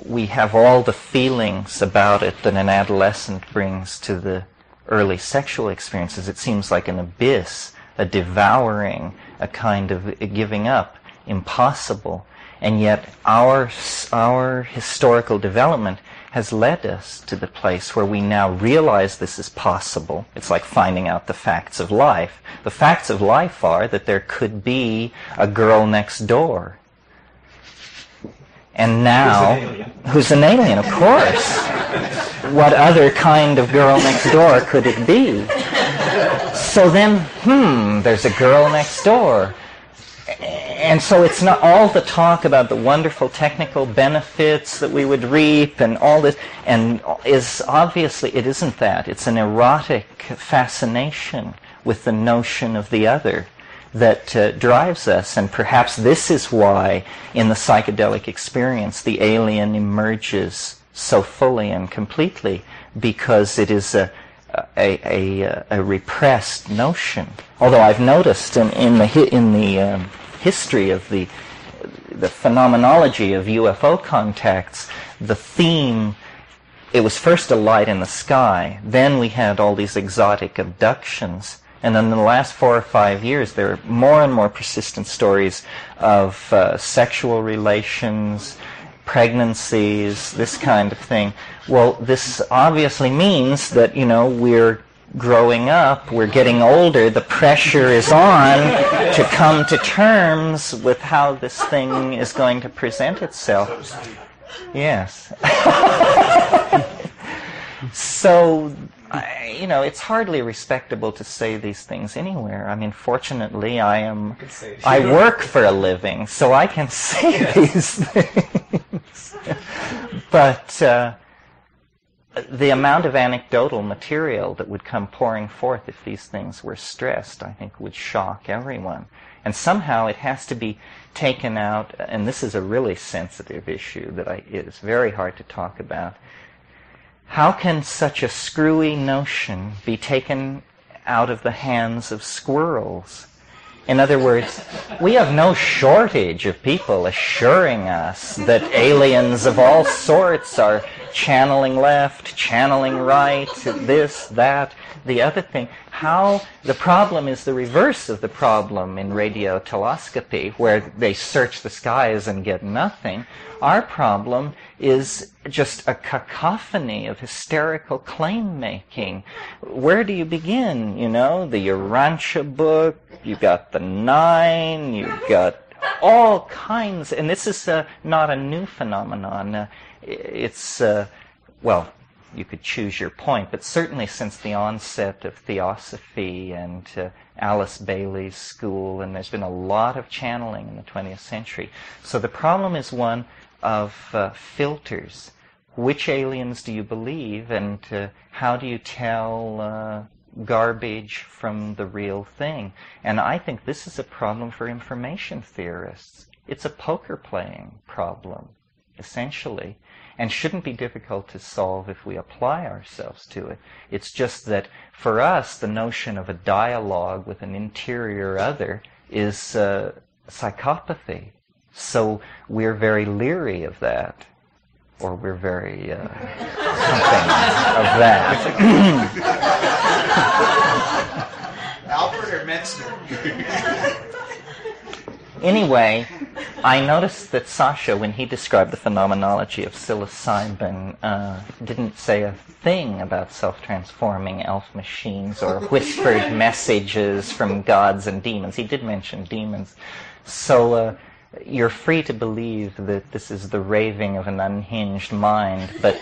we have all the feelings about it that an adolescent brings to the early sexual experiences. It seems like an abyss, a devouring, a kind of giving up, impossible. And yet our historical development has led us to the place where we now realize this is possible. It's like finding out the facts of life. The facts of life are that there could be a girl next door. And now, who's an alien, of course. What other kind of girl next door could it be? So then, there's a girl next door. And so it's not all the talk about the wonderful technical benefits that we would reap and all this, and is obviously, it isn't that. It's an erotic fascination with the notion of the other that drives us. And perhaps this is why in the psychedelic experience the alien emerges so fully and completely, because it is a repressed notion. Although I've noticed in the history of the phenomenology of UFO contacts, the theme, it was first a light in the sky, then we had all these exotic abductions, and then in the last 4 or 5 years there are more and more persistent stories of sexual relations, pregnancies, this kind of thing. Well, this obviously means that, you know, we're growing up, we're getting older, the pressure is on to come to terms with how this thing is going to present itself. Yes. So, you know, it's hardly respectable to say these things anywhere. I mean, fortunately, I work for a living, so I can say these things. But the amount of anecdotal material that would come pouring forth if these things were stressed, I think, would shock everyone. And somehow it has to be taken out, and this is a really sensitive issue that it is very hard to talk about. How can such a screwy notion be taken out of the hands of squirrels? In other words, we have no shortage of people assuring us that aliens of all sorts are channeling left, channeling right, this, that, the other thing. How the problem is the reverse of the problem in radio telescopy, where they search the skies and get nothing. Our problem is just a cacophony of hysterical claim-making. Where do you begin? You know, the Urantia book, you got the Nine, you've got all kinds, and this is not a new phenomenon. It's, well, you could choose your point, but certainly since the onset of Theosophy and Alice Bailey's school, and there's been a lot of channeling in the 20th century. So the problem is one of filters. Which aliens do you believe, and how do you tell garbage from the real thing? And I think this is a problem for information theorists. It's a poker playing problem, essentially. and shouldn't be difficult to solve if we apply ourselves to it. It's just that for us, the notion of a dialogue with an interior other is psychopathy. So we're very leery of that, or we're very something of that. Albert or Metzner? Anyway, I noticed that Sasha, when he described the phenomenology of psilocybin, didn't say a thing about self-transforming elf machines or whispered messages from gods and demons. He did mention demons. So you're free to believe that this is the raving of an unhinged mind, but,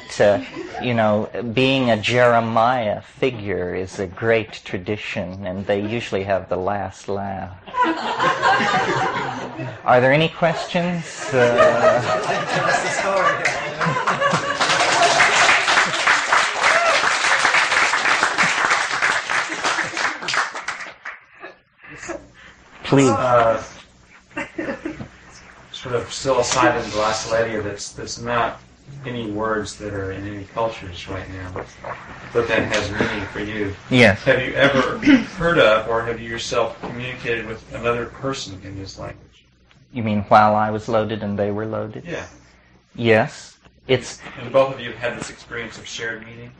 being a Jeremiah figure is a great tradition, and they usually have the last laugh. Are there any questions? Please. Sort of psilocybin glossolalia that's not any words that are in any cultures right now, but that has meaning for you. Yes. Have you ever heard of, or have you yourself communicated with another person in this language? You mean while I was loaded and they were loaded? Yeah. Yes. And both of you have had this experience of shared meaning?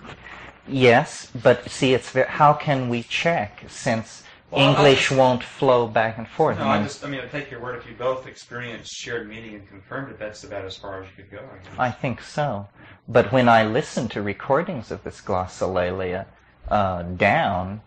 Yes, but see, how can we check since English won't flow back and forth? No, I take your word. If you both experienced shared meaning and confirmed it, that's about as far as you could go, I guess. I think so. But when I listen to recordings of this glossolalia down,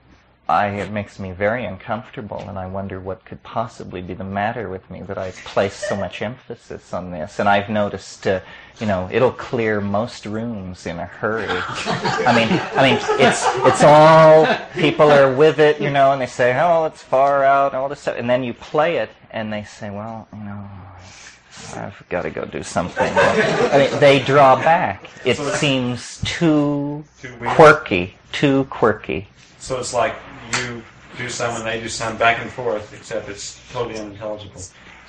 it makes me very uncomfortable, and I wonder what could possibly be the matter with me that I place so much emphasis on this. And I've noticed, it'll clear most rooms in a hurry. I mean, it's all, people are with it, and they say, oh, it's far out, and all this stuff. And then you play it, and they say, well, I've got to go do something. They draw back. It seems too quirky. So it's like you do some and they do some, back and forth, except it's totally unintelligible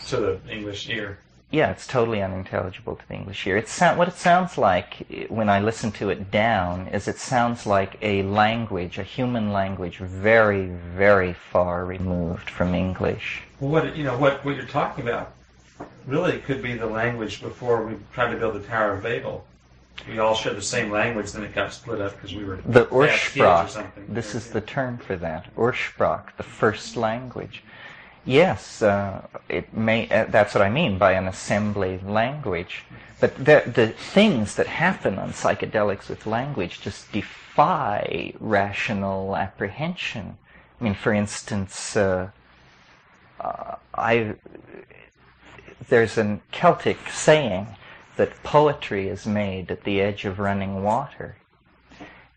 to the English ear. Yeah, it's totally unintelligible to the English ear. What it sounds like when I listen to it down is it sounds like a language, a human language, very, very far removed from English. Well, what you're talking about really could be the language before we tried to build the Tower of Babel. We all shared the same language, then it got split up because we were the or Ursprach. something. This is the term for that. Ursprach, the first language. Yes, it may. That's what I mean by an assembly language. But the things that happen on psychedelics with language just defy rational apprehension. I mean, for instance, there's a Celtic saying that poetry is made at the edge of running water.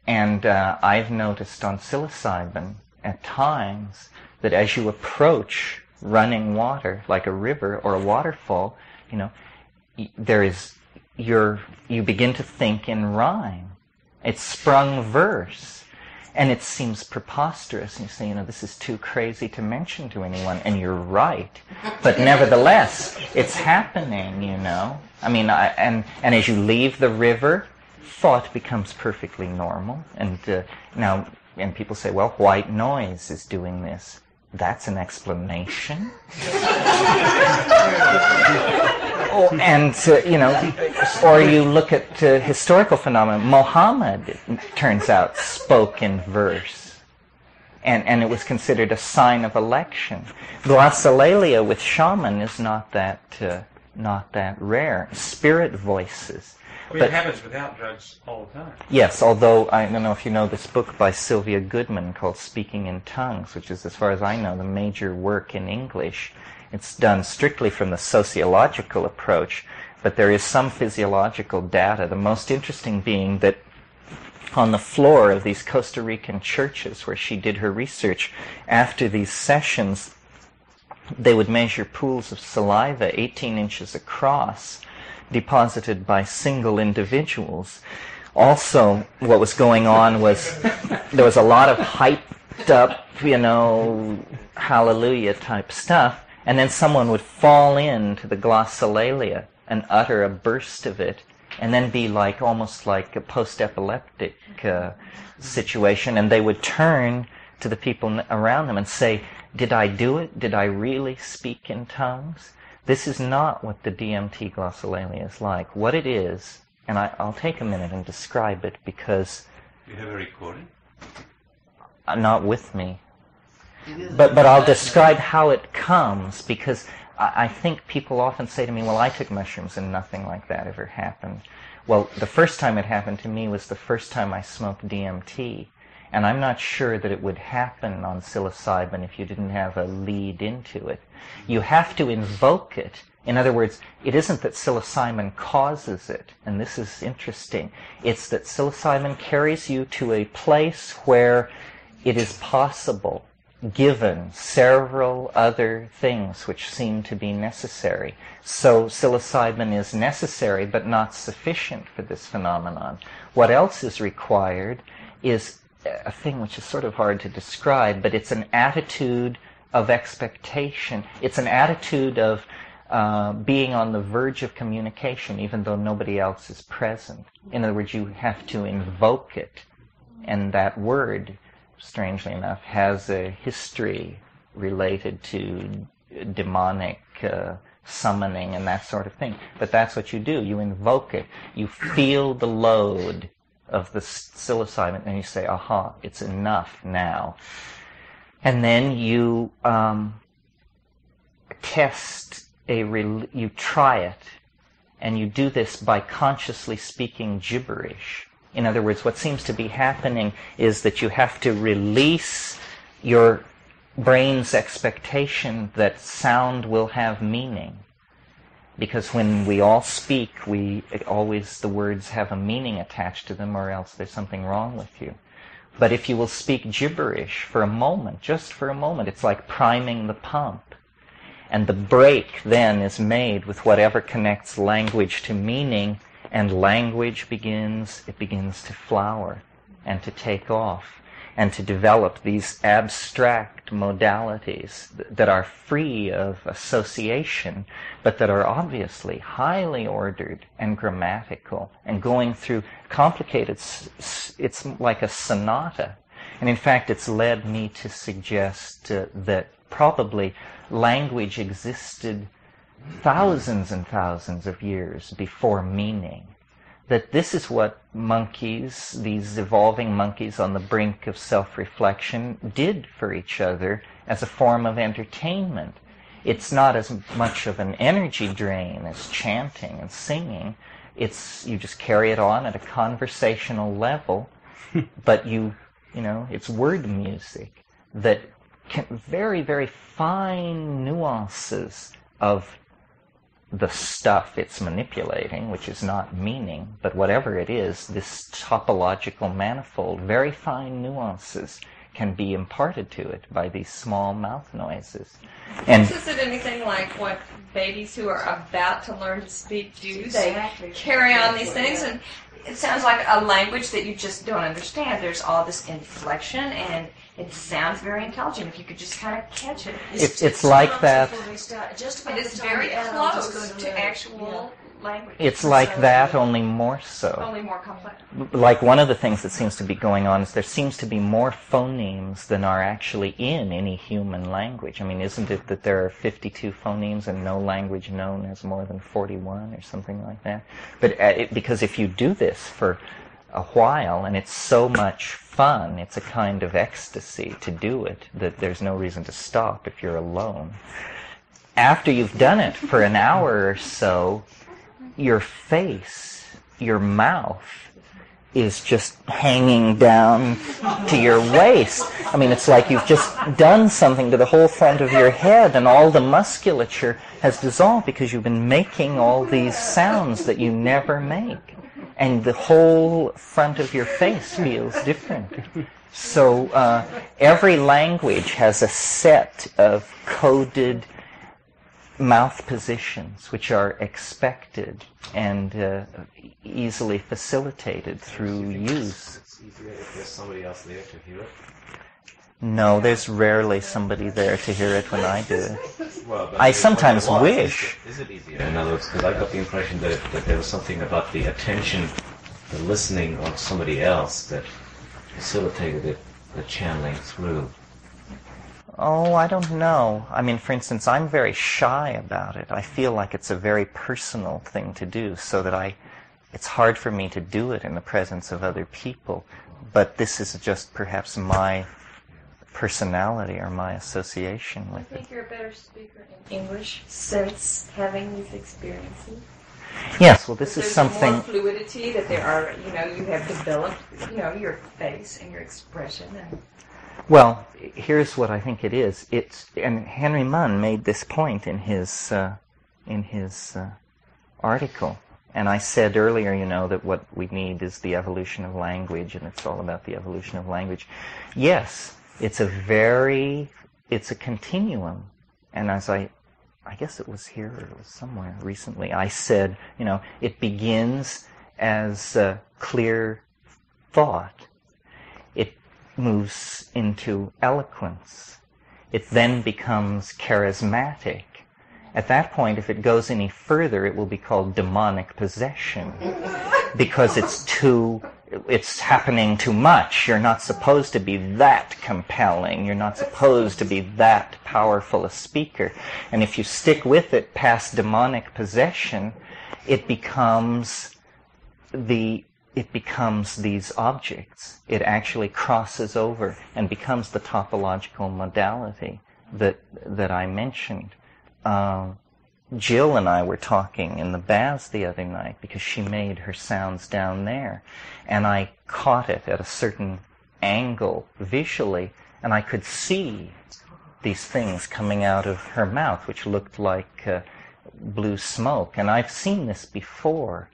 And I've noticed on psilocybin at times that as you approach running water, like a river or a waterfall, you begin to think in rhyme. It's sprung verse. And it seems preposterous. And you say, this is too crazy to mention to anyone. And you're right. But nevertheless, it's happening, I mean, and as you leave the river, thought becomes perfectly normal. And and people say, well, white noise is doing this. That's an explanation. Or you look at historical phenomena. Muhammad, it turns out, spoke in verse. And it was considered a sign of election. Glossolalia with shaman is not that rare. Spirit voices. It happens without drugs all the time. Yes, although I don't know if you know this book by Sylvia Goodman called Speaking in Tongues, which is, as far as I know, the major work in English. It's done strictly from the sociological approach, but there is some physiological data. The most interesting being that on the floor of these Costa Rican churches where she did her research, after these sessions, they would measure pools of saliva 18 inches across, deposited by single individuals. Also, what was going on was there was a lot of hyped up, hallelujah type stuff, and then someone would fall into the glossolalia and utter a burst of it, and then be like almost like a post-epileptic situation, and they would turn to the people around them and say, did I do it? Did I really speak in tongues? This is not what the DMT glossolalia is like. What it is, and I'll take a minute and describe it because... You have a recording? Not with me. But I'll describe how it comes, because I think people often say to me, well, I took mushrooms and nothing like that ever happened. Well, the first time it happened to me was the first time I smoked DMT. And I'm not sure that it would happen on psilocybin if you didn't have a lead into it. You have to invoke it. In other words, it isn't that psilocybin causes it, and this is interesting. It's that psilocybin carries you to a place where it is possible, given several other things which seem to be necessary. So psilocybin is necessary but not sufficient for this phenomenon. What else is required is a thing which is sort of hard to describe, but it's an attitude of expectation. It's an attitude of being on the verge of communication, even though nobody else is present. In other words, you have to invoke it. And that word, strangely enough, has a history related to demonic summoning and that sort of thing. But that's what you do. You invoke it. You feel the load of the psilocybin, and you say, aha, it's enough now. And then you you try it, and you do this by consciously speaking gibberish. In other words, what seems to be happening is that you have to release your brain's expectation that sound will have meaning. Because when we all speak, the words have a meaning attached to them, or else there's something wrong with you. But if you will speak gibberish for a moment, just for a moment, it's like priming the pump. And the break then is made with whatever connects language to meaning, and language begins to flower and to take off and to develop these abstract modalities that are free of association, but that are obviously highly ordered and grammatical and going through complicated, it's like a sonata. And in fact, it's led me to suggest that probably language existed thousands and thousands of years before meaning. That this is what monkeys, these evolving monkeys on the brink of self-reflection, did for each other as a form of entertainment. It's not as much of an energy drain as chanting and singing. You just carry it on at a conversational level, but it's word music that very, very fine nuances of the stuff it's manipulating, which is not meaning, but whatever it is, this topological manifold, very fine nuances can be imparted to it by these small mouth noises. And is it anything like what babies who are about to learn to speak do? They carry on these things, and it sounds like a language that you just don't understand. There's all this inflection, and it sounds very intelligent if you could just kind of catch it. It's like that. It is very close to actual language. It's like that, only more so. Only more complex. Like one of the things that seems to be going on is there seems to be more phonemes than are actually in any human language. I mean, isn't it that there are 52 phonemes and no language known has more than 41 or something like that? But because if you do this for a while, and it's so much fun, it's a kind of ecstasy to do it, that there's no reason to stop if you're alone. After you've done it for an hour or so, your face, your mouth, is just hanging down to your waist. I mean, it's like you've just done something to the whole front of your head, and all the musculature has dissolved because you've been making all these sounds that you never make. And the whole front of your face feels different. So every language has a set of coded mouth positions which are expected and easily facilitated through use. It's easier if there's somebody else there to hear it. No, there's rarely somebody there to hear it when I do it. Well, but I sometimes when it was, wish. Is it easier? In other words, because I got the impression that there was something about the attention, the listening of somebody else that facilitated the channeling through. Oh, I don't know. I mean, for instance, I'm very shy about it. I feel like it's a very personal thing to do, so that it's hard for me to do it in the presence of other people. But this is just perhaps my personality or my association I with it. think you're a better speaker in English since having these experiences. Yes, well, this is There's something... more fluidity that there are, you have developed, your face and your expression. And Well, here's what I think it is. And Henry Munn made this point in his article. And I said earlier, that what we need is the evolution of language, and it's all about the evolution of language. Yes, it's a continuum. And as I guess it was here or it was somewhere recently, I said, it begins as clear thought. It moves into eloquence. It then becomes charismatic. At that point, if it goes any further, it will be called demonic possession, because it's happening too much. You're not supposed to be that compelling. You're not supposed to be that powerful a speaker. And if you stick with it past demonic possession, it becomes these objects. It actually crosses over and becomes the topological modality that I mentioned. Jill and I were talking in the baths the other night because she made her sounds down there, and I caught it at a certain angle visually, and I could see these things coming out of her mouth, which looked like blue smoke. And I've seen this before.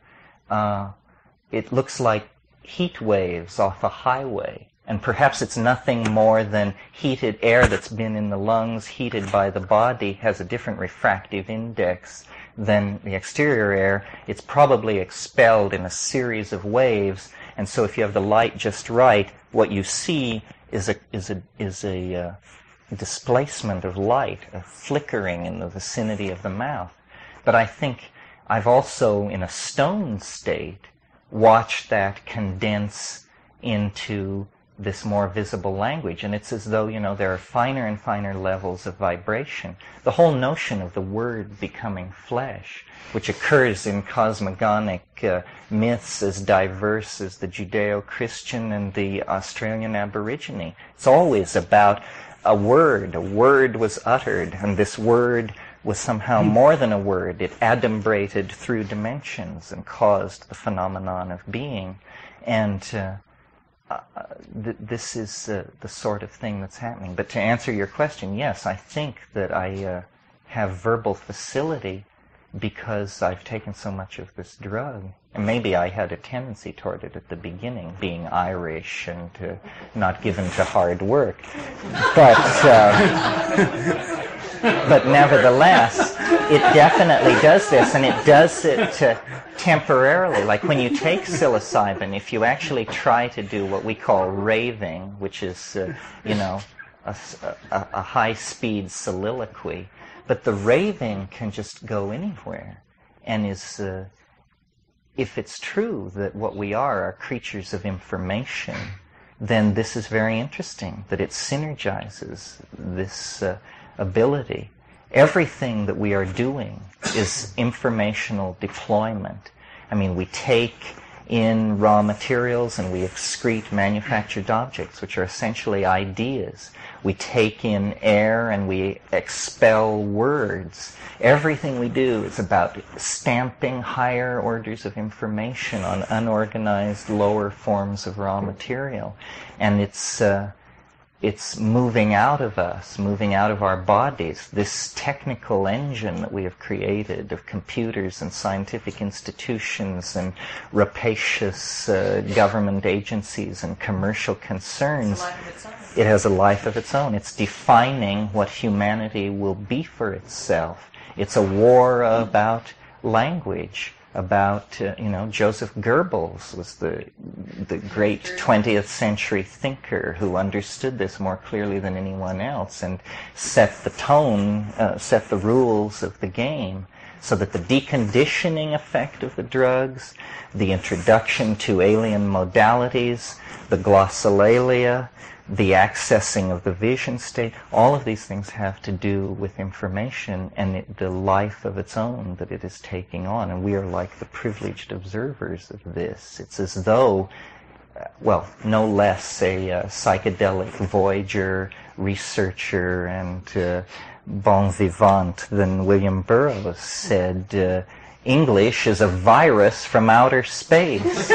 It looks like heat waves off a highway. And perhaps it's nothing more than heated air that's been in the lungs, heated by the body, has a different refractive index than the exterior air. It's probably expelled in a series of waves. And so if you have the light just right, what you see is a displacement of light, a flickering in the vicinity of the mouth. But I think I've also, in a stone state, watched that condense into this more visible language. And it's as though, there are finer and finer levels of vibration. The whole notion of the word becoming flesh, which occurs in cosmogonic myths as diverse as the Judeo-Christian and the Australian Aborigine. It's always about a word. A word was uttered, and this word was somehow more than a word. It adumbrated through dimensions and caused the phenomenon of being. And this is the sort of thing that's happening. But to answer your question, yes, I think that I have verbal facility because I've taken so much of this drug. And maybe I had a tendency toward it at the beginning, being Irish and not given to hard work. But nevertheless, it definitely does this, and it does it temporarily. Like when you take psilocybin, if you actually try to do what we call raving, which is, a high-speed soliloquy, but the raving can just go anywhere, and is, if it's true that what we are creatures of information, then this is very interesting, that it synergizes this ability. Everything that we are doing is informational deployment. I mean, we take in raw materials and we excrete manufactured objects, which are essentially ideas. We take in air and we expel words. Everything we do is about stamping higher orders of information on unorganized lower forms of raw material. And it's moving out of us, moving out of our bodies, this technical engine that we have created of computers and scientific institutions and rapacious government agencies and commercial concerns. It has a life of its own. It's defining what humanity will be for itself. It's a war about language. about, Joseph Goebbels was the great 20th century thinker who understood this more clearly than anyone else and set the tone, set the rules of the game, so that the deconditioning effect of the drugs, the introduction to alien modalities, the glossolalia, the accessing of the vision state, all of these things have to do with information and the life of its own that it is taking on. And we are like the privileged observers of this. It's as though, no less a psychedelic voyager, researcher, and bon vivant than William Burroughs said, English is a virus from outer space.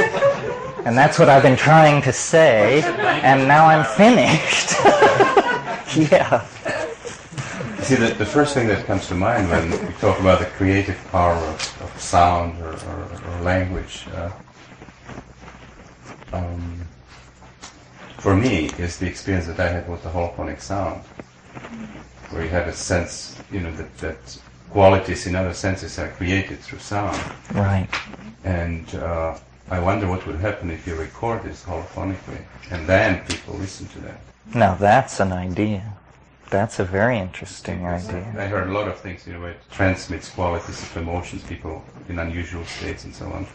And that's what I've been trying to say, and now I'm finished. Yeah. See, the first thing that comes to mind when we talk about the creative power of sound or language, for me, is the experience that I had with the holophonic sound, where you have a sense, that qualities in other senses are created through sound. Right. And I wonder what would happen if you record this holophonically, and then people listen to that. Now that's an idea. That's a very interesting idea. I heard a lot of things, where it transmits qualities of emotions, people in unusual states and so on.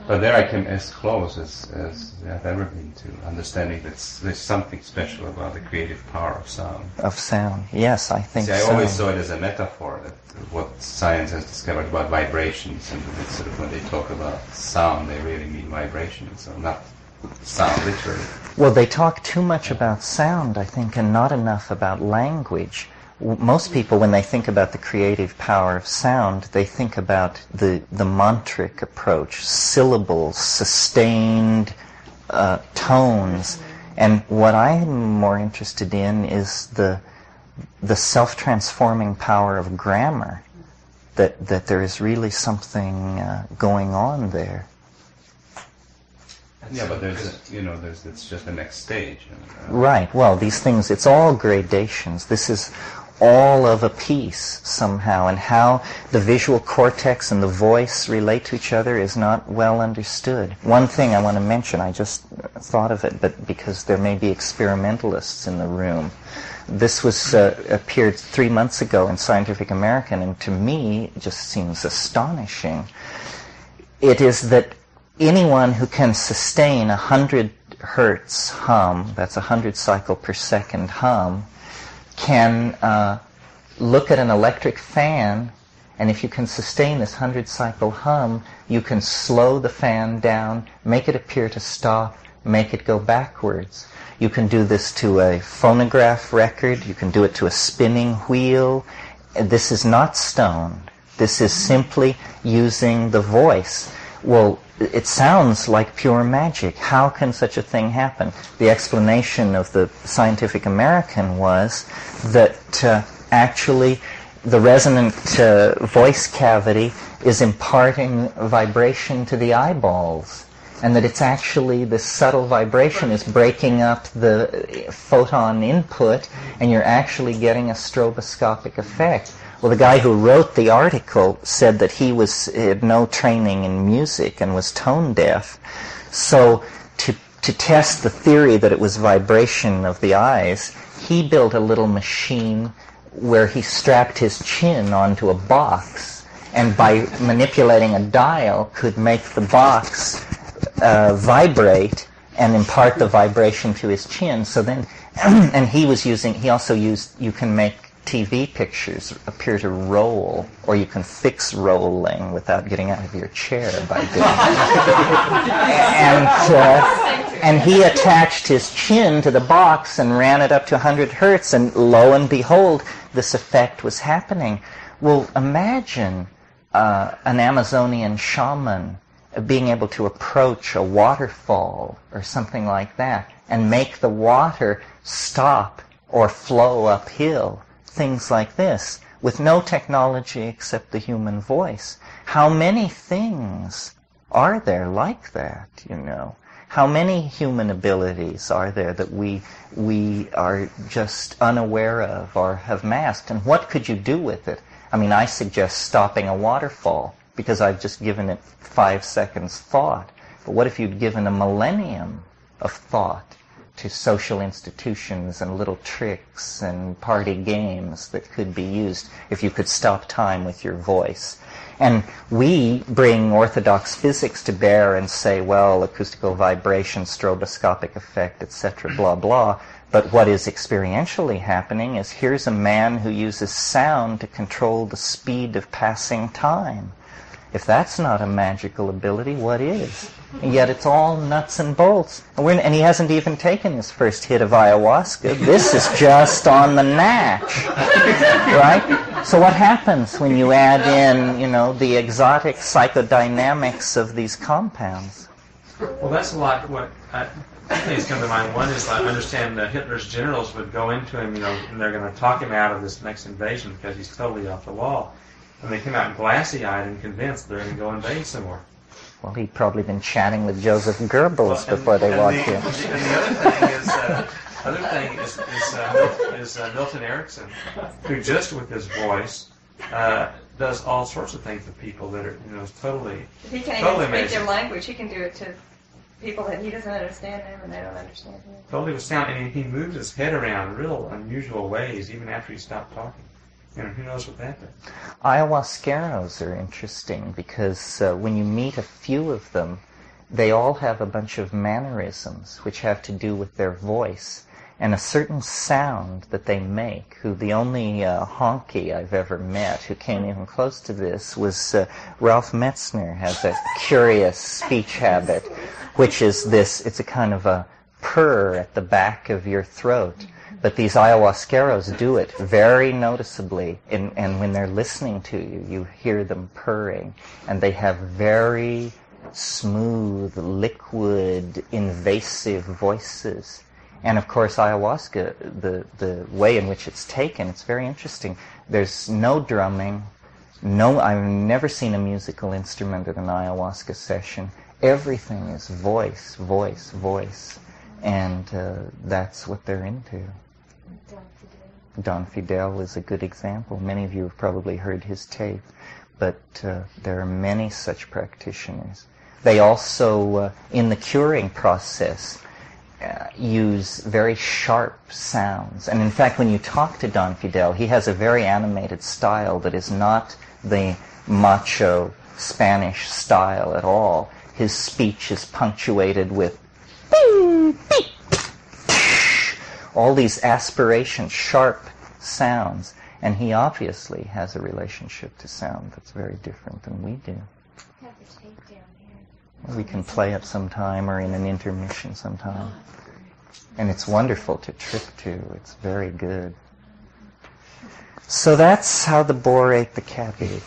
But there I came as close as I've ever been to understanding that there's something special about the creative power of sound. Of sound, yes, I think so. I always saw it as a metaphor, that what science has discovered about vibrations, and that sort of when they talk about sound, they really mean vibrations, so not sound literally. Well, they talk too much about sound, I think, and not enough about language. Most people, when they think about the creative power of sound, they think about the mantric approach, syllables, sustained tones. And what I'm more interested in is the self-transforming power of grammar, that there is really something going on there. Yeah, but it's just the next stage. Right. Well, these things, it's all gradations. This is all of a piece somehow, and how the visual cortex and the voice relate to each other is not well understood. One thing I want to mention, I just thought of it, but because there may be experimentalists in the room. This was appeared 3 months ago in Scientific American, and to me it just seems astonishing. It is that anyone who can sustain 100 hertz hum, that's 100 cycle per second hum, can look at an electric fan, and if you can sustain this 100 cycle hum, you can slow the fan down, make it appear to stop, make it go backwards. You can do this to a phonograph record, you can do it to a spinning wheel. This is not stoned. This is simply using the voice. Well, it sounds like pure magic. How can such a thing happen? The explanation of the Scientific American was that actually the resonant voice cavity is imparting vibration to the eyeballs, and that it's actually this subtle vibration is breaking up the photon input, and you're actually getting a stroboscopic effect. Well, the guy who wrote the article said that he had no training in music and was tone deaf. So to test the theory that it was vibration of the eyes, he built a little machine where he strapped his chin onto a box, and by manipulating a dial could make the box vibrate and impart the vibration to his chin. So then, and he also used, you can make TV pictures appear to roll, or you can fix rolling without getting out of your chair by doing it. And he attached his chin to the box and ran it up to 100 hertz, and lo and behold, this effect was happening. Well, imagine an Amazonian shaman being able to approach a waterfall or something like that and make the water stop or flow uphill. Things like this, with no technology except the human voice. How many things are there like that, How many human abilities are there that we are just unaware of or have masked? And what could you do with it? I mean, I suggest stopping a waterfall. because I've just given it 5 seconds thought. But what if you'd given a millennium of thought to social institutions and little tricks and party games that could be used if you could stop time with your voice? And we bring orthodox physics to bear and say, well, acoustical vibration, stroboscopic effect, etc., blah, blah. But what is experientially happening is here's a man who uses sound to control the speed of passing time. If that's not a magical ability, what is? And yet it's all nuts and bolts. And he hasn't even taken his first hit of ayahuasca. This is just on the natch, right? So what happens when you add in, the exotic psychodynamics of these compounds? Well, that's a lot what two things come to mind. One is I understand that Hitler's generals would go into him, and they're going to talk him out of this next invasion because he's totally off the wall. And they come out glassy-eyed and convinced they're going to go invade some more. Well, he'd probably been chatting with Joseph Goebbels before they walked in. And the other thing is Milton Erickson, who just with his voice does all sorts of things to people that are totally He can't totally even speak amazing. their language. He can do it to people that he doesn't understand them and they don't understand him. Totally with sound, and he moves his head around in real unusual ways even after he stopped talking. Who knows what that does? Ayahuasqueros are interesting because when you meet a few of them, they all have a bunch of mannerisms which have to do with their voice and a certain sound that they make. The only honky I've ever met who came even close to this was Ralph Metzner. Has a curious speech habit, which is this, it's a kind of a purr at the back of your throat. But these ayahuasqueros do it very noticeably, and when they're listening to you, you hear them purring, and they have very smooth, liquid, invasive voices. And of course, ayahuasca, the way in which it's taken, it's very interesting. There's no drumming, I've never seen a musical instrument at an ayahuasca session. Everything is voice, voice, voice, and that's what they're into. Don Fidel is a good example. Many of you have probably heard his tape, but there are many such practitioners. They also, in the curing process, use very sharp sounds. And in fact, when you talk to Don Fidel, he has a very animated style that is not the macho Spanish style at all. His speech is punctuated with all these aspirations, sharp sounds, and he obviously has a relationship to sound that's very different than we do. We can play it sometime or in an intermission sometime. And it's wonderful to trip to. It's very good. So that's how the boar ate the cabbage.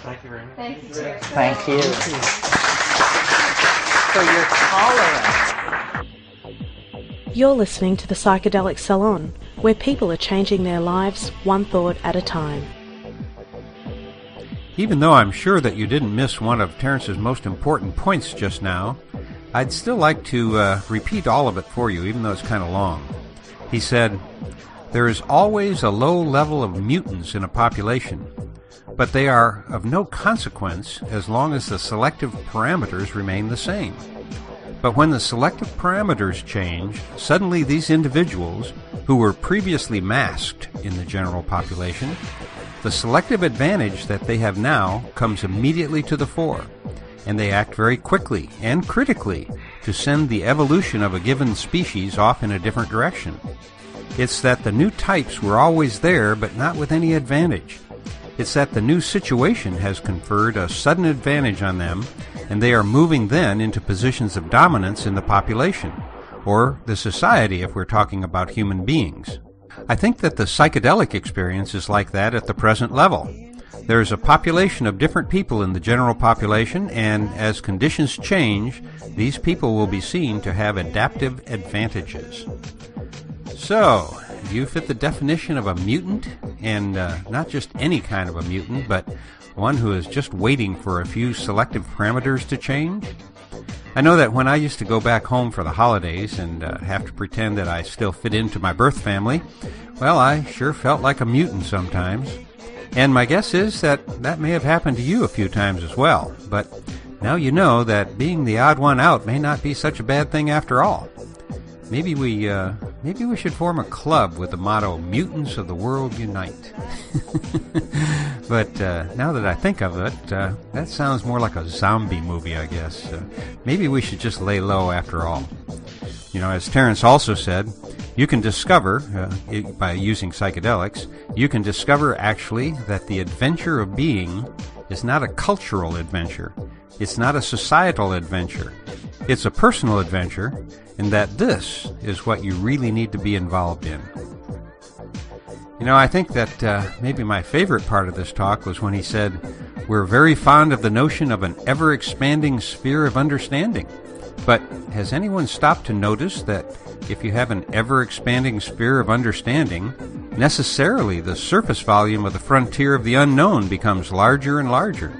Thank you very much. Thank you, Terry. Thank you for your tolerance. You're listening to the Psychedelic Salon, where people are changing their lives one thought at a time. Even though I'm sure that you didn't miss one of Terence's most important points just now, I'd still like to repeat all of it for you, even though it's kind of long. He said, "There is always a low level of mutants in a population, but they are of no consequence as long as the selective parameters remain the same. But when the selective parameters change, suddenly these individuals, who were previously masked in the general population, the selective advantage that they have now comes immediately to the fore, and they act very quickly and critically to send the evolution of a given species off in a different direction. It's that the new types were always there, but not with any advantage. It's that the new situation has conferred a sudden advantage on them, and they are moving then into positions of dominance in the population, or the society if we're talking about human beings. I think that the psychedelic experience is like that at the present level. There is a population of different people in the general population, and as conditions change, these people will be seen to have adaptive advantages." So, do you fit the definition of a mutant? And not just any kind of a mutant, but one who is just waiting for a few selective parameters to change? I know that when I used to go back home for the holidays and have to pretend that I still fit into my birth family, Well, I sure felt like a mutant sometimes. And my guess is that may have happened to you a few times as well. But now you know that being the odd one out may not be such a bad thing after all. Maybe we should form a club with the motto, Mutants of the World Unite. But now that I think of it, that sounds more like a zombie movie, I guess. Maybe we should just lay low after all. You know, as Terence also said, you can discover, by using psychedelics, you can discover actually that the adventure of being is not a cultural adventure. It's not a societal adventure. It's a personal adventure, and that this is what you really need to be involved in. You know, I think that maybe my favorite part of this talk was when he said, "We're very fond of the notion of an ever-expanding sphere of understanding." But has anyone stopped to notice that if you have an ever-expanding sphere of understanding, necessarily the surface volume of the frontier of the unknown becomes larger and larger?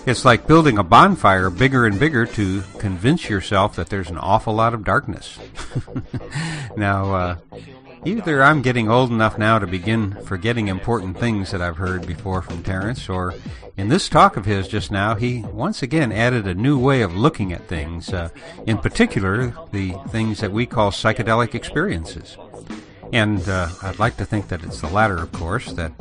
It's like building a bonfire bigger and bigger to convince yourself that there's an awful lot of darkness. Now, either I'm getting old enough now to begin forgetting important things that I've heard before from Terence, or in this talk of his just now, he once again added a new way of looking at things, in particular the things that we call psychedelic experiences. And I'd like to think that it's the latter, of course, that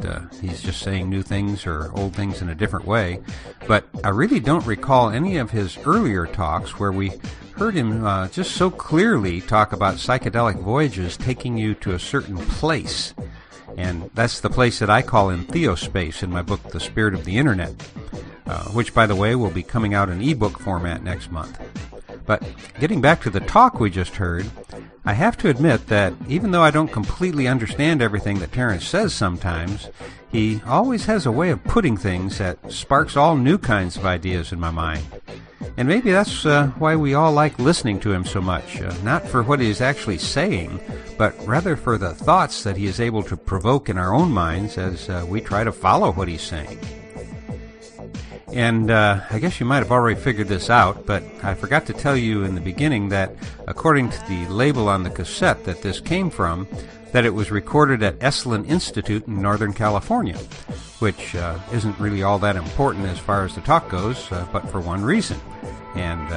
he's just saying new things or old things in a different way. But I really don't recall any of his earlier talks where we heard him just so clearly talk about psychedelic voyages taking you to a certain place. And that's the place that I call entheospace in my book, The Spirit of the Internet, which, by the way, will be coming out in ebook format next month. But getting back to the talk we just heard, I have to admit that even though I don't completely understand everything that Terence says sometimes, he always has a way of putting things that sparks all new kinds of ideas in my mind. And maybe that's why we all like listening to him so much, not for what he is actually saying, but rather for the thoughts that he is able to provoke in our own minds as we try to follow what he's saying. And I guess you might have already figured this out, but I forgot to tell you in the beginning that according to the label on the cassette that this came from, that it was recorded at Esalen Institute in Northern California, which isn't really all that important as far as the talk goes, but for one reason. And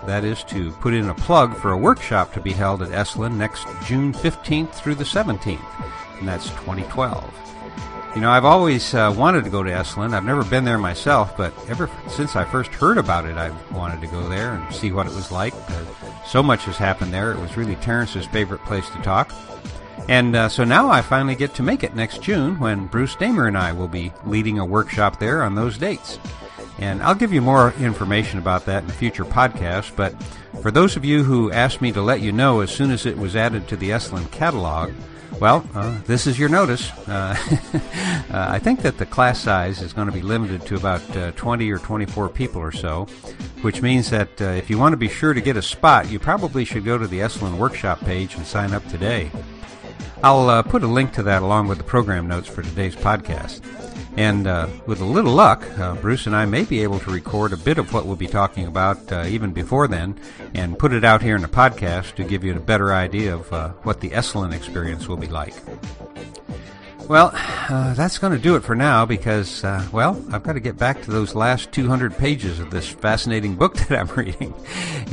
that is to put in a plug for a workshop to be held at Esalen next June 15th through the 17th, and that's 2012. You know, I've always wanted to go to Esalen. I've never been there myself, but ever since I first heard about it, I've wanted to go there and see what it was like. So much has happened there. It was really Terence's favorite place to talk. And so now I finally get to make it next June when Bruce Damer and I will be leading a workshop there on those dates. And I'll give you more information about that in a future podcast, but for those of you who asked me to let you know as soon as it was added to the Esalen catalog, well, this is your notice. I think that the class size is going to be limited to about 20 or 24 people or so, which means that if you want to be sure to get a spot, you probably should go to the Esalen Workshop page and sign up today. I'll put a link to that along with the program notes for today's podcast. And with a little luck, Bruce and I may be able to record a bit of what we'll be talking about even before then and put it out here in a podcast to give you a better idea of what the Esalen experience will be like. Well, that's going to do it for now because, well, I've got to get back to those last 200 pages of this fascinating book that I'm reading.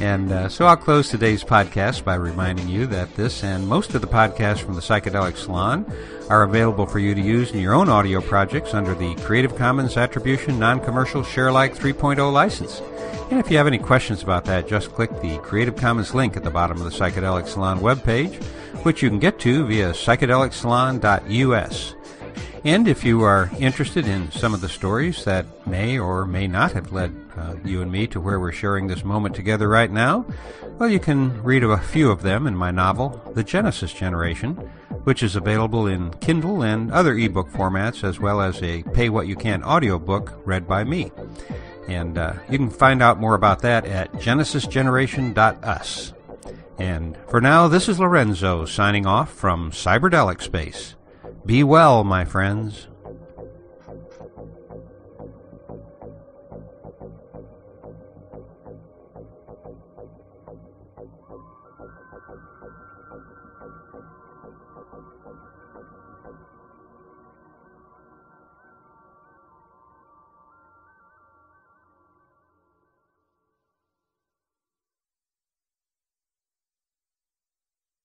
And so I'll close today's podcast by reminding you that this and most of the podcasts from the Psychedelic Salon are available for you to use in your own audio projects under the Creative Commons Attribution Non-Commercial Share-alike 3.0 license. And if you have any questions about that, just click the Creative Commons link at the bottom of the Psychedelic Salon webpage, which you can get to via psychedelicsalon.us. And if you are interested in some of the stories that may or may not have led you and me to where we're sharing this moment together right now, well, you can read a few of them in my novel, The Genesis Generation, which is available in Kindle and other ebook formats, as well as a pay-what-you-can audiobook read by me. And you can find out more about that at genesisgeneration.us. And for now, this is Lorenzo signing off from Cyberdelic Space. Be well, my friends.